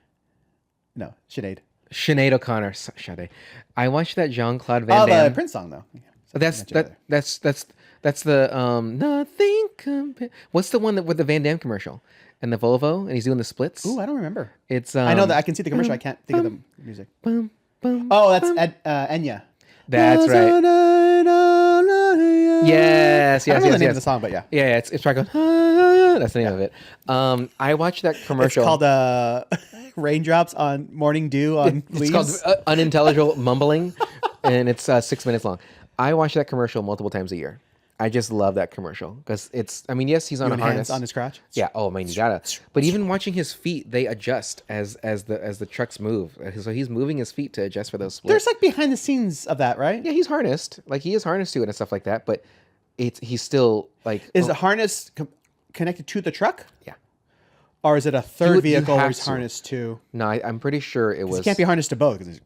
No, Sinead. Sinead O'Connor. Sade. I watched that Jean-Claude Van Damme. Oh, the Prince song though. That's the nothing compares. What's the one with the Van Damme commercial and the Volvo and he's doing the splits? Ooh, I don't remember. It's I know that I can see the commercial. I can't think of the music. Oh, that's Enya. That's right. Yes. I don't know the name of the song, but yeah. Yeah, it's right going. That's the name of it. I watched that commercial. It's called Raindrops on Morning Dew on Leaves. It's called Unintelligible Mumbling, and it's 6 minutes long. I watch that commercial multiple times a year. I just love that commercial because it's. I mean, yes, he's on a harness on his crotch. Yeah. Oh man, you gotta. But even watching his feet, they adjust as the trucks move. So he's moving his feet to adjust for those splits. There's like behind the scenes of that, right? Yeah, he's harnessed. Like he is harnessed to it and stuff like that. But he's still like. Is the harness connected to the truck? Yeah. Or is it a third vehicle where he's harnessed to? No, I'm pretty sure it was. He can't be harnessed to both.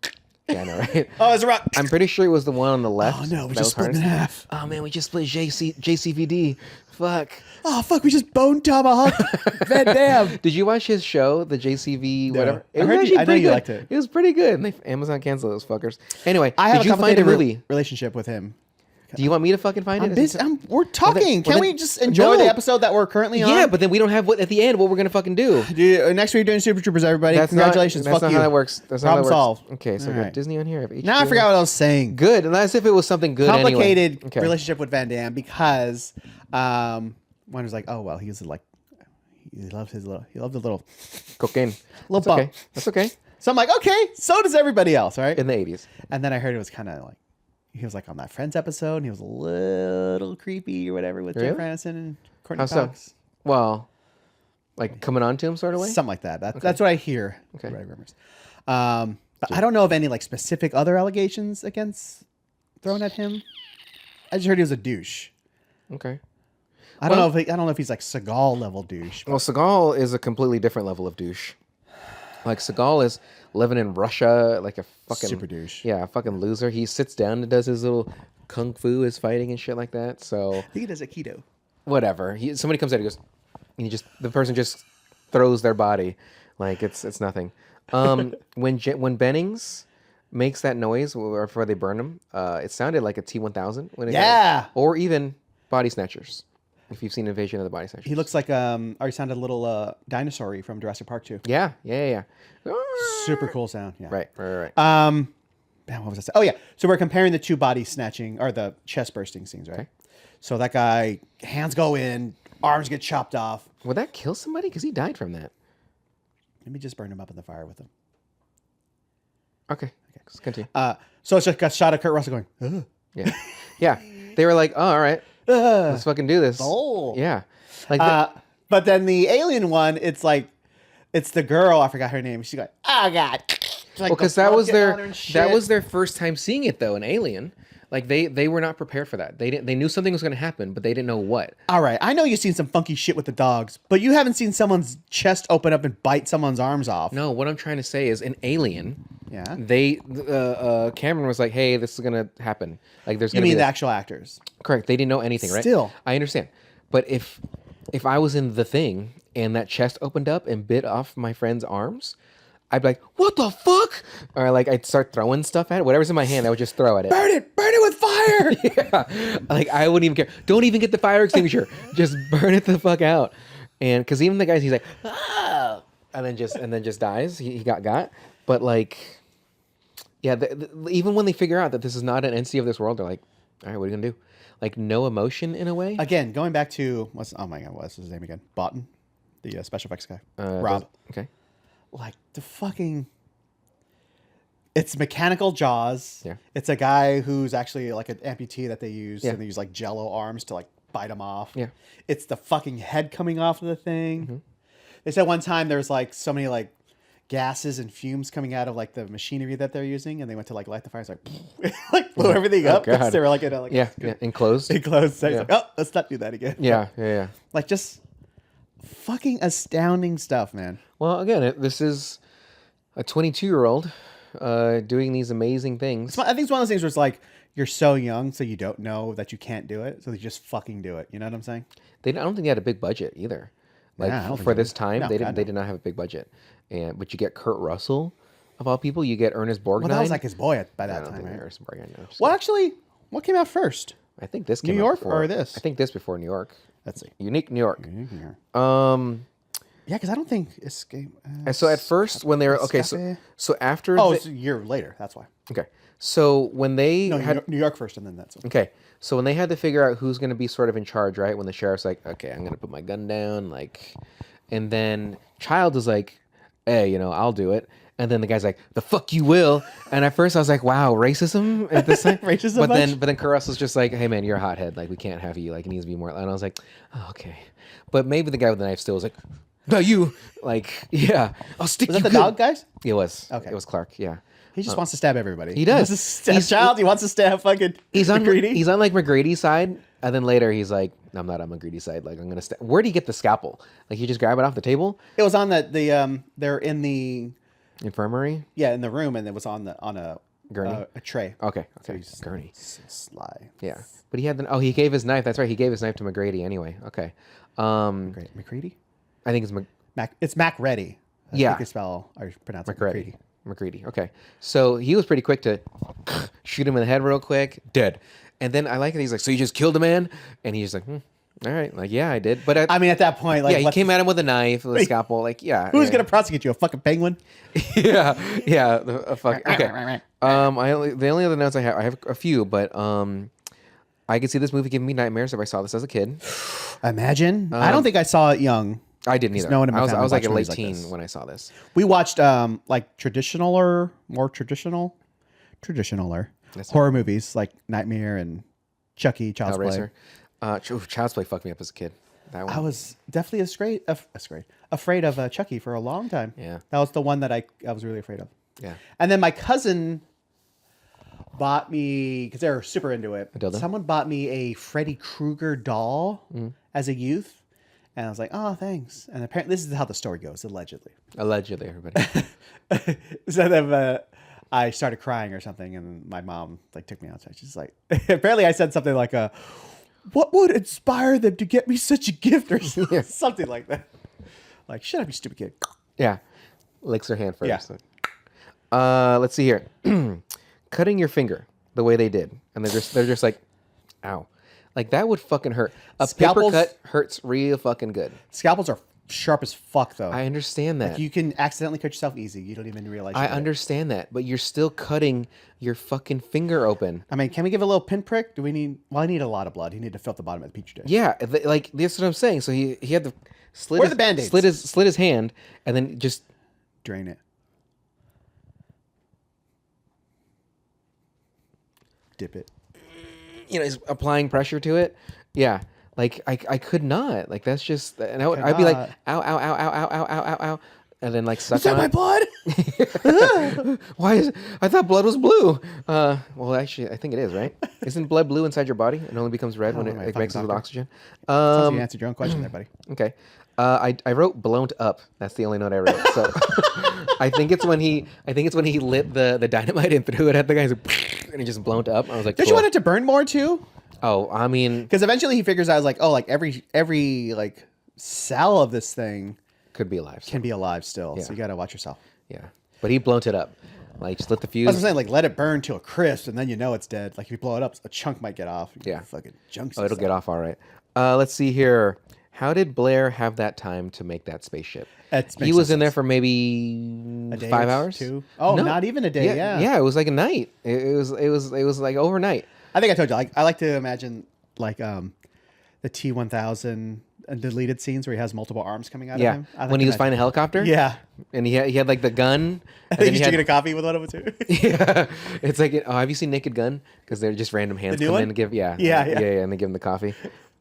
Yeah, I know, right? Oh, there's a rock. I'm pretty sure it was the one on the left. Oh no, we just split in half. Oh man, we just split JCVD. Fuck. Oh fuck, we just bone tomahawk Van Damme. Did you watch his show, the JCV whatever? I know you liked it. It was pretty good. And Amazon canceled those fuckers. Anyway, I have did you find a movie relationship with him? Do you want me to fucking find it? We're talking. Can we just enjoy the episode that we're currently on? Yeah, but then we don't have at the end what we're gonna fucking do. Next week we're doing Super Troopers, everybody. Congratulations. That's not how that works. That's Problem solved. Okay, so we got Disney on here. I have now I forgot what I was saying. Good, and as if it was something good. Complicated anyway. relationship with Van Damme because one was like, oh well, he loved the little cocaine. Little bump. Okay. That's okay. So I'm like, okay, so does everybody else, right? In the 80s. And then I heard it was kind of like. He was like on that Friends episode, and he was a little creepy or whatever with Jennifer Aniston and Courtney Cox. So? Well, like coming on to him sort of way? Something like that. That's what I hear. Okay. What I rumors. But I don't know of any like specific other allegations thrown at him. I just heard he was a douche. Okay. I don't know if he's like Seagal level douche. Well, Seagal is a completely different level of douche. Like Seagal is living in Russia, like a fucking Super douche. Yeah, a fucking loser. He sits down and does his little kung fu, his fighting and shit like that. So I think he does Aikido. whatever. Somebody comes out, he goes, and the person just throws their body, like it's nothing. When Bennings makes that noise or before they burn him, it sounded like a T-1000 when it Yeah. or even Body Snatchers. If you've seen Invasion of the Body Snatchers, He looks like or he sounded a little dinosaur-y from Jurassic Park too. yeah. Super cool sound. Yeah. Right. Man, what was I saying? Oh yeah. So we're comparing the two body snatching or the chest bursting scenes, right? Okay. So that guy, hands go in, arms get chopped off. Would that kill somebody? Because he died from that. Let me just burn him up in the fire with him. Okay. Let's continue. So it's just a shot of Kurt Russell going, ugh. Yeah. They were like, oh, all right, let's fucking do this. Oh. Yeah. Like, But then the alien one, it's the girl. I forgot her name. She's like, oh god. Like because that was their first time seeing it though, an alien. Like they were not prepared for that. They knew something was going to happen, but they didn't know what. All right, I know you've seen some funky shit with the dogs, but you haven't seen someone's chest open up and bite someone's arms off. No, what I'm trying to say is an alien. Yeah. Cameron was like, hey, this is going to happen. Like there's. You mean the actual actors? Correct. They didn't know anything, right? Still, I understand, but if I was in the thing and that chest opened up and bit off my friend's arms, I'd be like, what the fuck? Or like I'd start throwing stuff at it. Whatever's in my hand, I would just throw at it. burn it with fire. Yeah. Like I wouldn't even care. Don't even get the fire extinguisher. Just burn it the fuck out. And because even the guys, he's like, ah, and then just dies. He got. But like, yeah, even when they figure out that this is not an entity of this world, they're like, all right, what are you gonna do? Like no emotion in a way. Again, going back to what's his name again? Botten, the special effects guy. Rob. Okay. Like the fucking. It's mechanical jaws. Yeah. It's a guy who's actually like an amputee that they use, Yeah. and they use like Jello arms to like bite him off. Yeah. It's the fucking head coming off of the thing. Mm-hmm. They said one time there was like so many like gases and fumes coming out of like the machinery that they're using, and they went to like light the fire. It's like like blew everything up. God. They were like in a Enclosed. enclosed. So Yeah. Like, oh, let's not do that again. Yeah. Like just fucking astounding stuff, man. Well, again, this is a 22-year-old doing these amazing things. I think it's one of those things where it's like you're so young, so you don't know that you can't do it, so they just fucking do it. You know what I'm saying? I don't think they had a big budget either. Like Yeah, I don't think for so. this time, No, they God, did not have a big budget. But you get Kurt Russell, of all people. You get Ernest Borgnine. Well, that was like his boy by I that don't time, think right? Ernest Borgnine. No, Well, actually, what came out first? I think this New came out York before. or this? I think this before New York. Let's see. Unique New York. Yeah, because I don't think Escape. And so at first, when they were Escape? so after It's a year later. That's why. okay, so when they No, had New York first, and then that's okay, so when they had to figure out who's going to be sort of in charge, right? When the sheriff's like, okay, I'm going to put my gun down, like, and then Child is like, hey, I'll do it. And then the guy's like, the fuck you will. And at first I was like, wow, racism at this time. Racism But much? then Kurt Russell's just like, hey man, you're a hothead. Like we can't have you. Like it needs to be more. And I was like, oh, okay. But maybe the guy with the knife still was like, no, you. Like, yeah, I'll stick Was you that the good. dog guys? It was. Okay. It was Clark. Yeah. He just wants to stab everybody. He does. He's Child. He wants to stab fucking. He's on McCready. He's on like McGrady's side, and then later he's like, no, I'm not on McGrady's side. Like I'm gonna. Where'd he get the scalpel? Like you just grab it off the table? It was on they're in the Infirmary. in the room, and it was on a Gurney? a tray. Okay. he's- Gurney. Sly. Yeah, but he had he gave his knife. That's right. He gave his knife to McGrady anyway. Okay. Great. McCready. I think it's It's Mac Reddy. I Yeah. think you spell or pronounce it McGrady. McGrady. Okay. So he was pretty quick to shoot him in the head real quick. Dead. And then I like it. He's like, so you just killed a man? And he's like, all right. Like, yeah, I did. But I mean, at that point, like, yeah, he came at him with a knife, with a scalpel. Like, yeah. Who's yeah. gonna prosecute you? A fucking penguin? Yeah. Fuck. Okay. The only other notes I have a few, but I could see this movie giving me nightmares if I saw this as a kid. Imagine. I don't think I saw it young. I didn't either. no one in my I was family like a watched late movies like teen this. when I saw this. We watched like traditional or more traditional That's horror movies like Nightmare and Chucky, Child's Play. Hellraiser. Child's Play fucked me up as a kid. That one. I was definitely afraid of Chucky for a long time. Yeah. That was the one that I was really afraid of. Yeah. And then my cousin bought me, because they were super into it. A dildo? Someone bought me a Freddy Krueger doll as a youth. And I was like, oh, thanks. And apparently, this is how the story goes, allegedly. Allegedly, everybody. So then I started crying or something, and my mom like took me outside. She's like, apparently I said something like, what would inspire them to get me such a gift or something like that. Like, shut up, you stupid kid. Yeah. Licks her hand first. Yeah. Let's see here. Cutting your finger the way they did. And they're just like, ow. Like, that would fucking hurt. A paper cut hurts real fucking good. Scalpels are sharp as fuck, though. I understand that. Like, you can accidentally cut yourself easy. You don't even realize. I understand that, but you're still cutting your fucking finger open. I mean, can we give a little pinprick? Do we need? Well, I need a lot of blood. You need to fill up the bottom of the petri dish. Yeah, like that's what I'm saying. So he had the Where are the Band-Aids? slit his hand, and then just drain it. Dip it. You know, he's applying pressure to it. Yeah. Like I could not. Like that's just and I'd be like, ow, ow, ow, ow, ow, ow, ow, ow, ow. And then like suck Is that on my it. blood? Why is I thought blood was blue. Well actually I think it is, right? Isn't blood blue inside your body? It only becomes red when it mixes with oxygen. You answered your own question there, buddy. Okay. I wrote blown up. That's the only note I wrote. So I think it's when he lit the dynamite and threw it at the guy and he just blown up. I was like, Don't you want it to burn more too? Oh, I mean, because eventually he figures out like, oh, like every like cell of this thing could be alive. Can be alive still. So you got to watch yourself. Yeah. But he blown it up. Like just lit the fuse. I was saying, like, let it burn to a crisp and then you know it's dead. Like if you blow it up, a chunk might get off. Yeah. Fucking junks. Oh, it'll get off all right. Let's see here. How did Blair have that time to make that spaceship? He was in there for maybe a day 5 hours. 2. Oh, no, not even a day. Yeah. It was like a night. It was like overnight. I think I told you. I like to imagine like the T-1000 deleted scenes where he has multiple arms coming out of him. When he was flying a helicopter. Yeah. And he had like the gun. And then he used to get a coffee with one of them too. Yeah. It's like, have you seen Naked Gun? Because they're just random hands come in and give. Yeah, and they give him the coffee.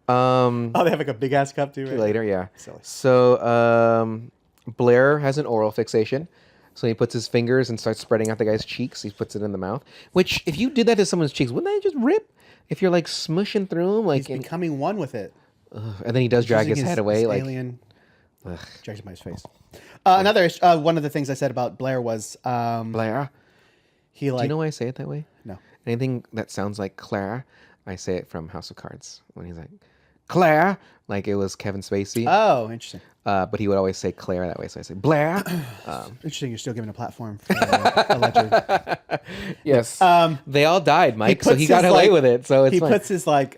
They have like a big ass cup too. Right? Later, yeah. Silly. So Blair has an oral fixation. So he puts his fingers and starts spreading out the guy's cheeks. He puts it in the mouth. Which, if you did that to someone's cheeks, wouldn't that just rip? If you're like smushing through them, like he's becoming one with it. And then he does drag his head away, like alien. Drags him by his face. Another one of the things I said about Blair was Blair. He like. Do you know why I say it that way? No. Anything that sounds like Clara, I say it from House of Cards when he's like Claire, like it was Kevin Spacey. Oh, interesting. But he would always say Claire that way, so I say Blair. Interesting. You're still giving a platform for alleged. Yes. They all died, Mike, so he got away with it. So it's he fine. puts his like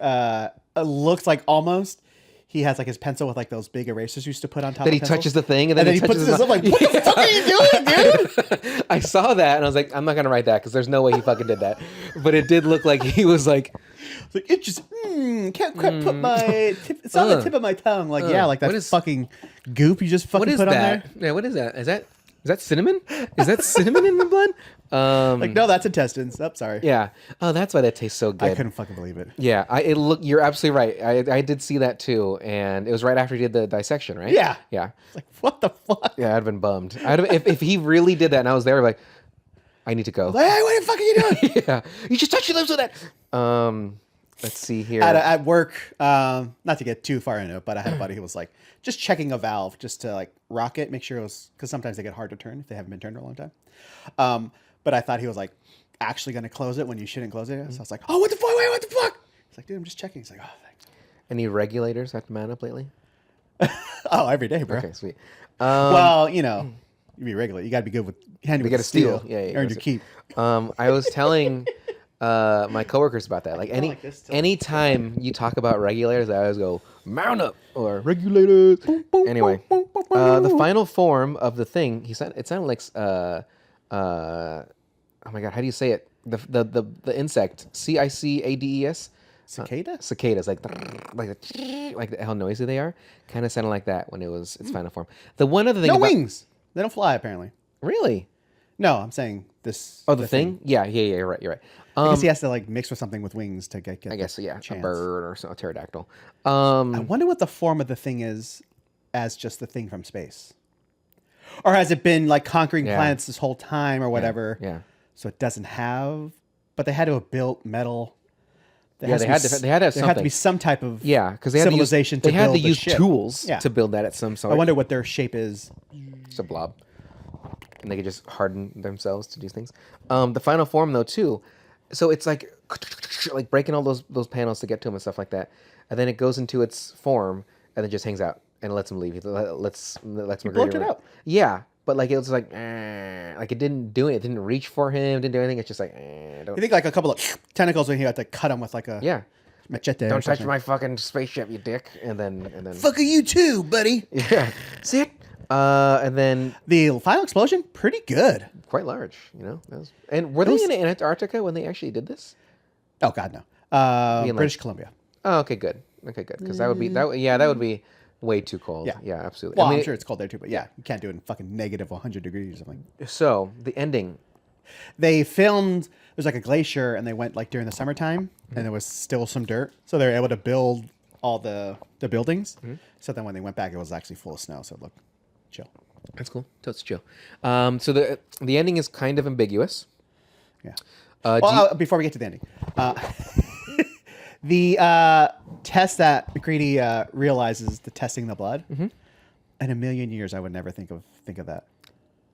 looks like almost. He has like his pencil with like those big erasers used to put on top. Then of he pencils. touches the thing, and then he puts his up like, what the fuck are you doing, dude? I saw that, and I was like, I'm not gonna write that because there's no way he fucking did that. But it did look like he was like, it just can't quite put my tip. It's on the tip of my tongue. Like like that fucking goop you just fucking put on there. Yeah, what is that? Is that cinnamon? Is that cinnamon in the blood? Like no, that's intestines. Oh, sorry. Yeah. Oh, that's why that tastes so good. I couldn't fucking believe it. Yeah. You're absolutely right. I did see that too, and it was right after he did the dissection, right? Yeah. Yeah. It's like what the fuck? Yeah, I'd have been bummed. If he really did that, and I was there, like, I need to go. Like, hey, what the fuck are you doing? Yeah. You just touched your lips with that. Let's see here. At work, not to get too far into it, but I had a buddy who was like just checking a valve just to like rock it, make sure it was, because sometimes they get hard to turn if they haven't been turned for a long time. But I thought he was like actually going to close it when you shouldn't close it. So I was like, oh, what the fuck? Wait, what the fuck? He's like, dude, I'm just checking. He's like, oh, thanks. Any regulators have to man up lately? Oh, every day, bro. Okay, sweet. Well, you know, you be regular. You got to be good with handling. You got to steal. Yeah, earn your keep. I was telling my coworkers about that. Like anytime you talk about regulators, I always go mount up or regulators. Anyway, the final form of the thing, it sounded like oh my god, how do you say it? The insect, CICADES. Cicada? Cicadas, like how noisy they are. Kind of sounded like that when its final form. The one other thing. No wings. They don't fly apparently. Really? No, I'm saying this. Oh, the thing? Yeah. You're right. I guess he has to like mix with something with wings to get. I guess so. Yeah, chance. A bird or a pterodactyl. I wonder what the form of the thing is, as just the thing from space, or has it been like conquering planets this whole time or whatever? Yeah. So it doesn't have, but they had to have built metal. They had to have There had to something. be some type of because civilization they had to build the use ship. tools Yeah. to build that at some sort. I wonder what their shape is. It's a blob, and they could just harden themselves to do things. The final form though too, so it's like breaking all those panels to get to him and stuff like that, and then it goes into its form and then just hangs out and lets him leave. He lets blowed it out. Yeah, but like it was like it didn't do it. It didn't reach for him. Didn't do anything. It's just like You think like a couple of tentacles when he had to cut him with like a machete. Don't touch my fucking spaceship, you dick. And then Fuck you too, buddy. yeah, see it. And then The final explosion, pretty good. quite large, And were they in Antarctica when they actually did this? Oh God, no. British Columbia. Oh, okay, good. Because that would be way too cold. Yeah. Absolutely. Well, I'm sure it's cold there too, but yeah, you can't do it in fucking negative 100 degrees or something. So the ending. They filmed. There's like a glacier, and they went like during the summertime, and there was still some dirt, so they were able to build all the buildings. So then when they went back, it was actually full of snow, so it looked chill. That's cool. So it's chill. So the ending is kind of ambiguous. Yeah. Before we get to the ending, the test that McCready realizes the testing the blood. In a million years, I would never think of that.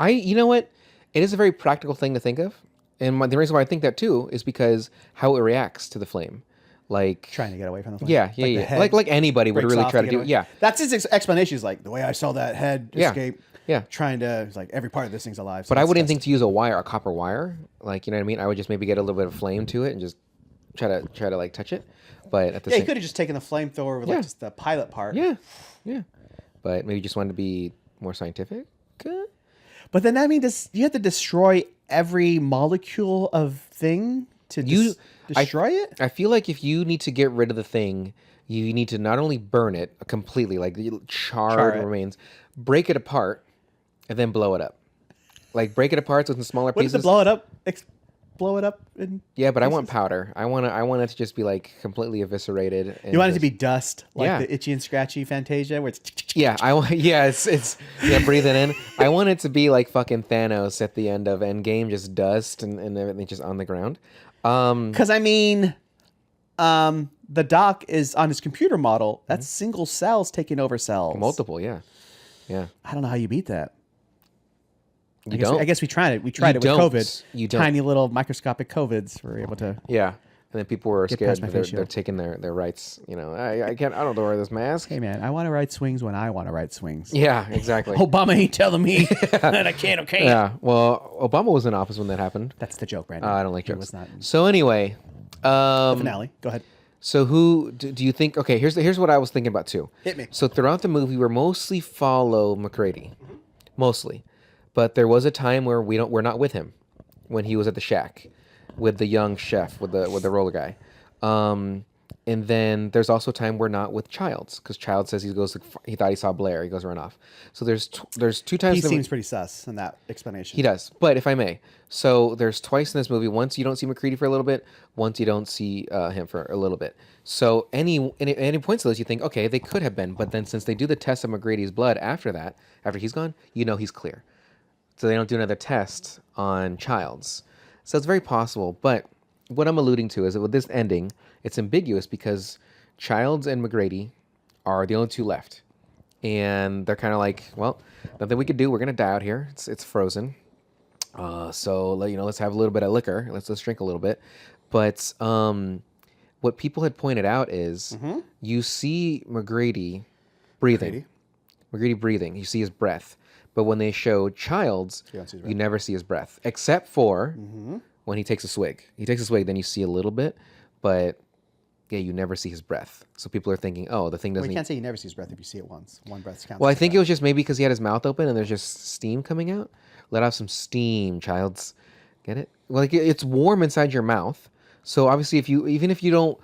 You know what? It is a very practical thing to think of, and the reason why I think that too is because how it reacts to the flame, like Trying to get away from the flame. Yeah. Like anybody would breaks really off try to to get do. away. Yeah. That's his explanation. Is like the way I saw that head escape. Yeah. Trying to like every part of this thing's alive. So But I it's wouldn't tested. think to use a copper wire. Like, you know what I mean? I would just maybe get a little bit of flame to it and just try to like touch it. But at the Yeah, same he could have just taken the flamethrower with like just the pilot part. Yeah. But maybe just wanted to be more scientific. But then I mean, you have to destroy every molecule of thing to destroy it? I feel like if you need to get rid of the thing, you need to not only burn it completely, like charred remains, break it apart, and then blow it up. Like break it apart so it's in smaller What pieces. is to blow it up? Blow it up? Yeah, but I want powder. I want it to just be like completely eviscerated. And You want it to just- be dust, like Yeah. the itchy and scratchy Fantasia, where it's Yeah, it's breathe it in. I want it to be like fucking Thanos at the end of Endgame, just dust and everything just on the ground. Because I mean, the doc is on his computer model. That's single cells taking over cells. Multiple, yeah. I don't know how you beat that. Don't. I guess we tried it. We tried it with don't. COVID. You don't. Tiny little microscopic COVIDs were able to. Yeah, and then people were scared. past my They're, face shield. they're taking their rights. I can't. I don't wear this mask. Hey man, I want to ride swings when I want to ride swings. Yeah, exactly. Obama ain't telling me that I can't. Okay. Yeah. Well, Obama was in office when that happened. That's the joke, Brandon. I don't like He jokes. was not. So anyway, Finale. Go ahead. so who do you think? Okay, here's what I was thinking about too. Hit me. So throughout the movie, we're mostly follow McCready, mostly, but there was a time where we're not with him, when he was at the shack, with the young chef with the roller guy, and then there's also a time we're not with Childs because Childs says he thought he saw Blair. He goes run off. So there's two times. He that seems pretty sus in that explanation. He does, but if I may, so there's twice in this movie. Once you don't see McCready for a little bit. Once you don't see him for a little bit. So any points of those you think, okay, they could have been, but then since they do the test of McGrady's blood after he's gone, he's clear. So they don't do another test on Childs. So it's very possible. But what I'm alluding to is that with this ending, it's ambiguous because Childs and McGrady are the only two left. And they're kind of like, well, nothing we could do. We're going to die out here. It's frozen. So let's have a little bit of liquor. Let's drink a little bit. But what people had pointed out is you see McGrady breathing. McGrady breathing. You see his breath. But when they show Childs, you never see his breath, except for when he takes a swig. He takes a swig, then you see a little bit, but yeah, you never see his breath. So people are thinking, oh, the thing doesn't. Well, you can't say you never see his breath if you see it once. One breath counts. Well, I think it was just maybe because he had his mouth open and there's just steam coming out. Let off some steam, Childs. Get it? Well, like it's warm inside your mouth. So obviously, even if you don't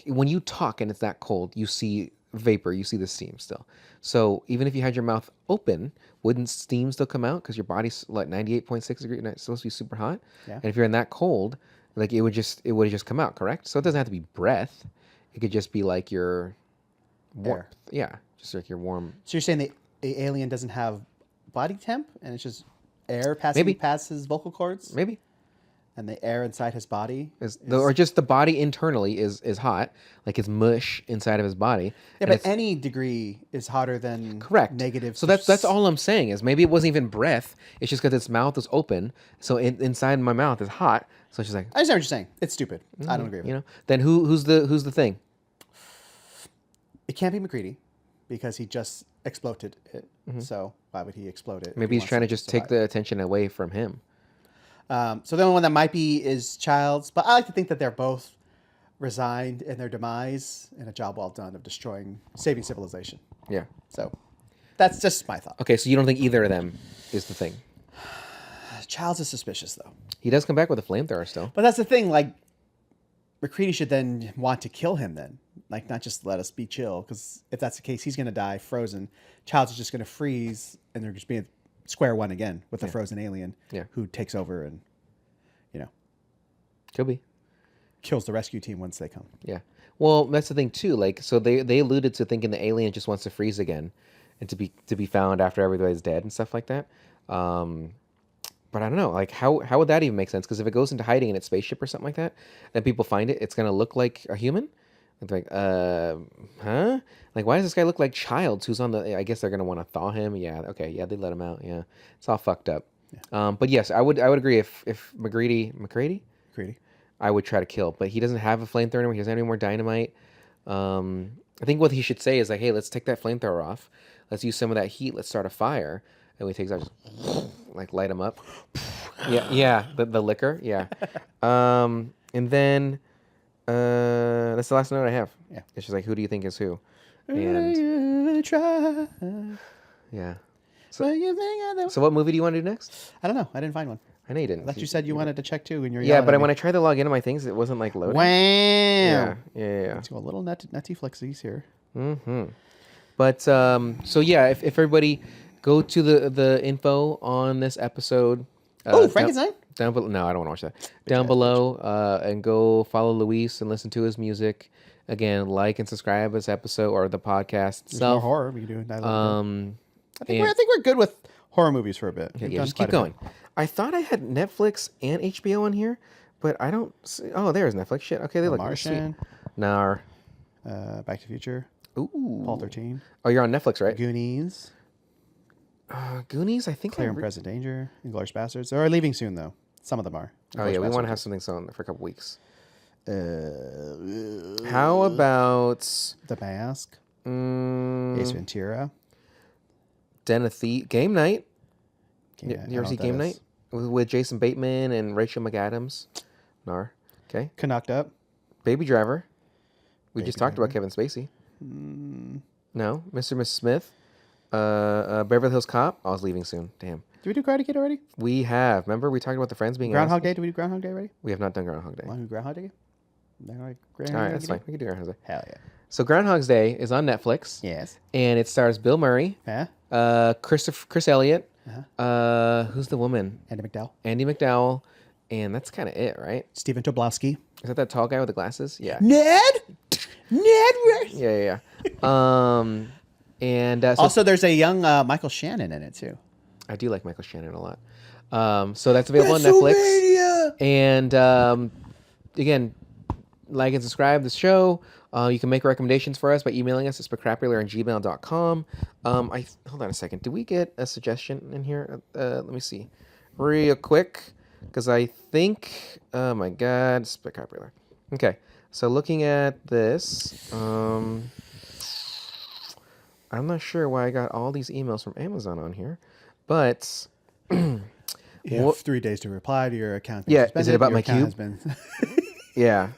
when you talk and it's that cold, you see vapor. You see the steam still. So even if you had your mouth open, wouldn't steam still come out because your body's 98.6 degrees? It's supposed to be super hot. Yeah. And if you're in that cold, it would have just come out, correct? So it doesn't have to be breath. It could just be like your warmth. Yeah, just like your warm. So you're saying the alien doesn't have body temp and it's just air passing past his vocal cords? Maybe. and the air inside his body or just the body internally is hot, like it's mush inside of his body. Yeah, but any degree is hotter than correct negative. So that's all I'm saying is maybe it wasn't even breath. It's just because its mouth is open, so inside my mouth is hot. So she's like, I understand what you're saying. It's stupid. I don't agree with it. Then who's the thing? It can't be McCready because he just exploded it. So why would he explode it? Maybe he's trying to just take the attention away from him. So the only one that might be is Childs, but I like to think that they're both resigned in their demise in a job well done of saving civilization. Yeah. So that's just my thought. Okay, so you don't think either of them is the thing? Childs is suspicious though. He does come back with a flamethrower still. But that's the thing, like McCready should then want to kill him then. Like not just let us be chill, because if that's the case, he's gonna die frozen. Childs is just gonna freeze and they're just being square one again with a frozen alien who takes over and, could be. Kills the rescue team once they come. Yeah. Well, that's the thing too. Like, so they alluded to thinking the alien just wants to freeze again, and to be found after everybody's dead and stuff like that. But I don't know. Like, how would that even make sense? Because if it goes into hiding in its spaceship or something like that, then people find it, it's gonna look like a human. It's like, huh? Like, why does this guy look like Childs, who's on the? I guess they're gonna want to thaw him. Yeah. Okay. Yeah, they let him out. Yeah. It's all fucked up. Yeah. But yes, I would agree if McCready. I would try to kill, but he doesn't have a flamethrower anymore. He doesn't have any more dynamite. I think what he should say is like, hey, let's take that flamethrower off. Let's use some of that heat. Let's start a fire. And when he takes out, just like light him up. Yeah. The liquor. Yeah. And then that's the last note I have. Yeah. It's just like, who do you think is who? And yeah. So what movie do you want to do next? I don't know. I didn't find one. I know you didn't. I thought you said you wanted to check too. Yeah, but when I tried to log into my things, it wasn't like loading. Wow. Yeah. Let's go a little Netflixies here. Mm-hmm. But so yeah, if everybody go to the info on this episode. Frankenstein. Down below. No, I don't want to watch that. Down below, and go follow Luis and listen to his music. Again, like and subscribe this episode or the podcast There's more horror we can do. I think we're good with horror movies for a bit. Yeah, just keep going. I thought I had Netflix and HBO on here, but I don't see. Oh, there's Netflix. Shit. Okay, they look Martian. Sweet. Nah. Back to the Future. Ooh. Paul 13. Oh, you're on Netflix, right? Goonies. Goonies, I think. Clear and Present Danger. Inglourious Bastards. They're leaving soon, though. Some of them are. Oh, yeah. We want to have something on for a couple weeks. How about The Mask? Ace Ventura. Den of Thieves. Game Night. You ever see Game Night? With Jason Bateman and Rachel McAdams. Nar. Okay. Knocked Up. Baby Driver. We just talked about Kevin Spacey. No. Mr. and Mrs. Smith. Beverly Hills Cop. I was leaving soon. Damn. Did we do Karate Kid already? We have. Remember we talked about the friends being Groundhog Day? Did we do Groundhog Day already? We have not done Groundhog Day. Want to do Groundhog Day? All right, that's fine. We can do Groundhog Day. Hell yeah. So Groundhog's Day is on Netflix. Yes. And it stars Bill Murray. Yeah. Chris Elliott. Who's the woman? Andy McDowell. And that's kind of it, right? Stephen Tobolowsky. Is that talll guy with the glasses? Yeah. Ned. Yeah. And also, there's a young Michael Shannon in it too. I do like Michael Shannon a lot. So that's available on Netflix. And again, like and subscribe to the show. You can make recommendations for us by emailing us at specrapular@gmail.com. Hold on a second. Did we get a suggestion in here? Let me see real quick, because I think, oh my God, specrapular. Okay, so looking at this, I'm not sure why I got all these emails from Amazon on here, but you have 3 days to reply to your account. Yeah, is it about my cube? Yeah.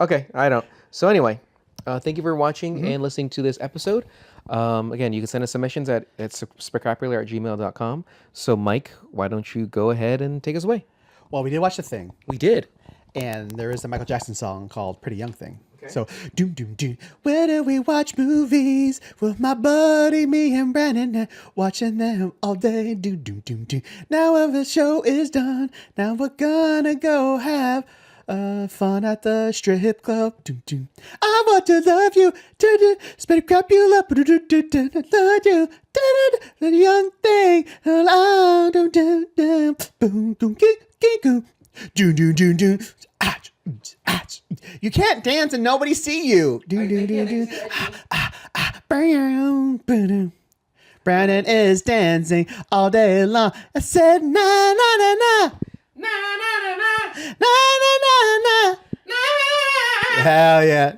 Okay, I don't. So anyway, thank you for watching and listening to this episode. Again, you can send us submissions at specrapular@gmail.com. So Mike, why don't you go ahead and take us away? Well, we did watch The Thing. We did. And there is a Michael Jackson song called Pretty Young Thing. Okay. So, doom, doom, doom. Where do we watch movies? With my buddy, me and Brandon, watching them all day. Doom, doom, doom, doom. Now the show is done. Now we're gonna go have fun at the strip club. Doom, doom. I want to love you. Spectacular. Love you. The young thing. Boom, boom, boom. Do do do do. You can't dance and nobody see you. Do do do do. Brandon is dancing all day long. I said na na na na na na na na na na na. Hell yeah.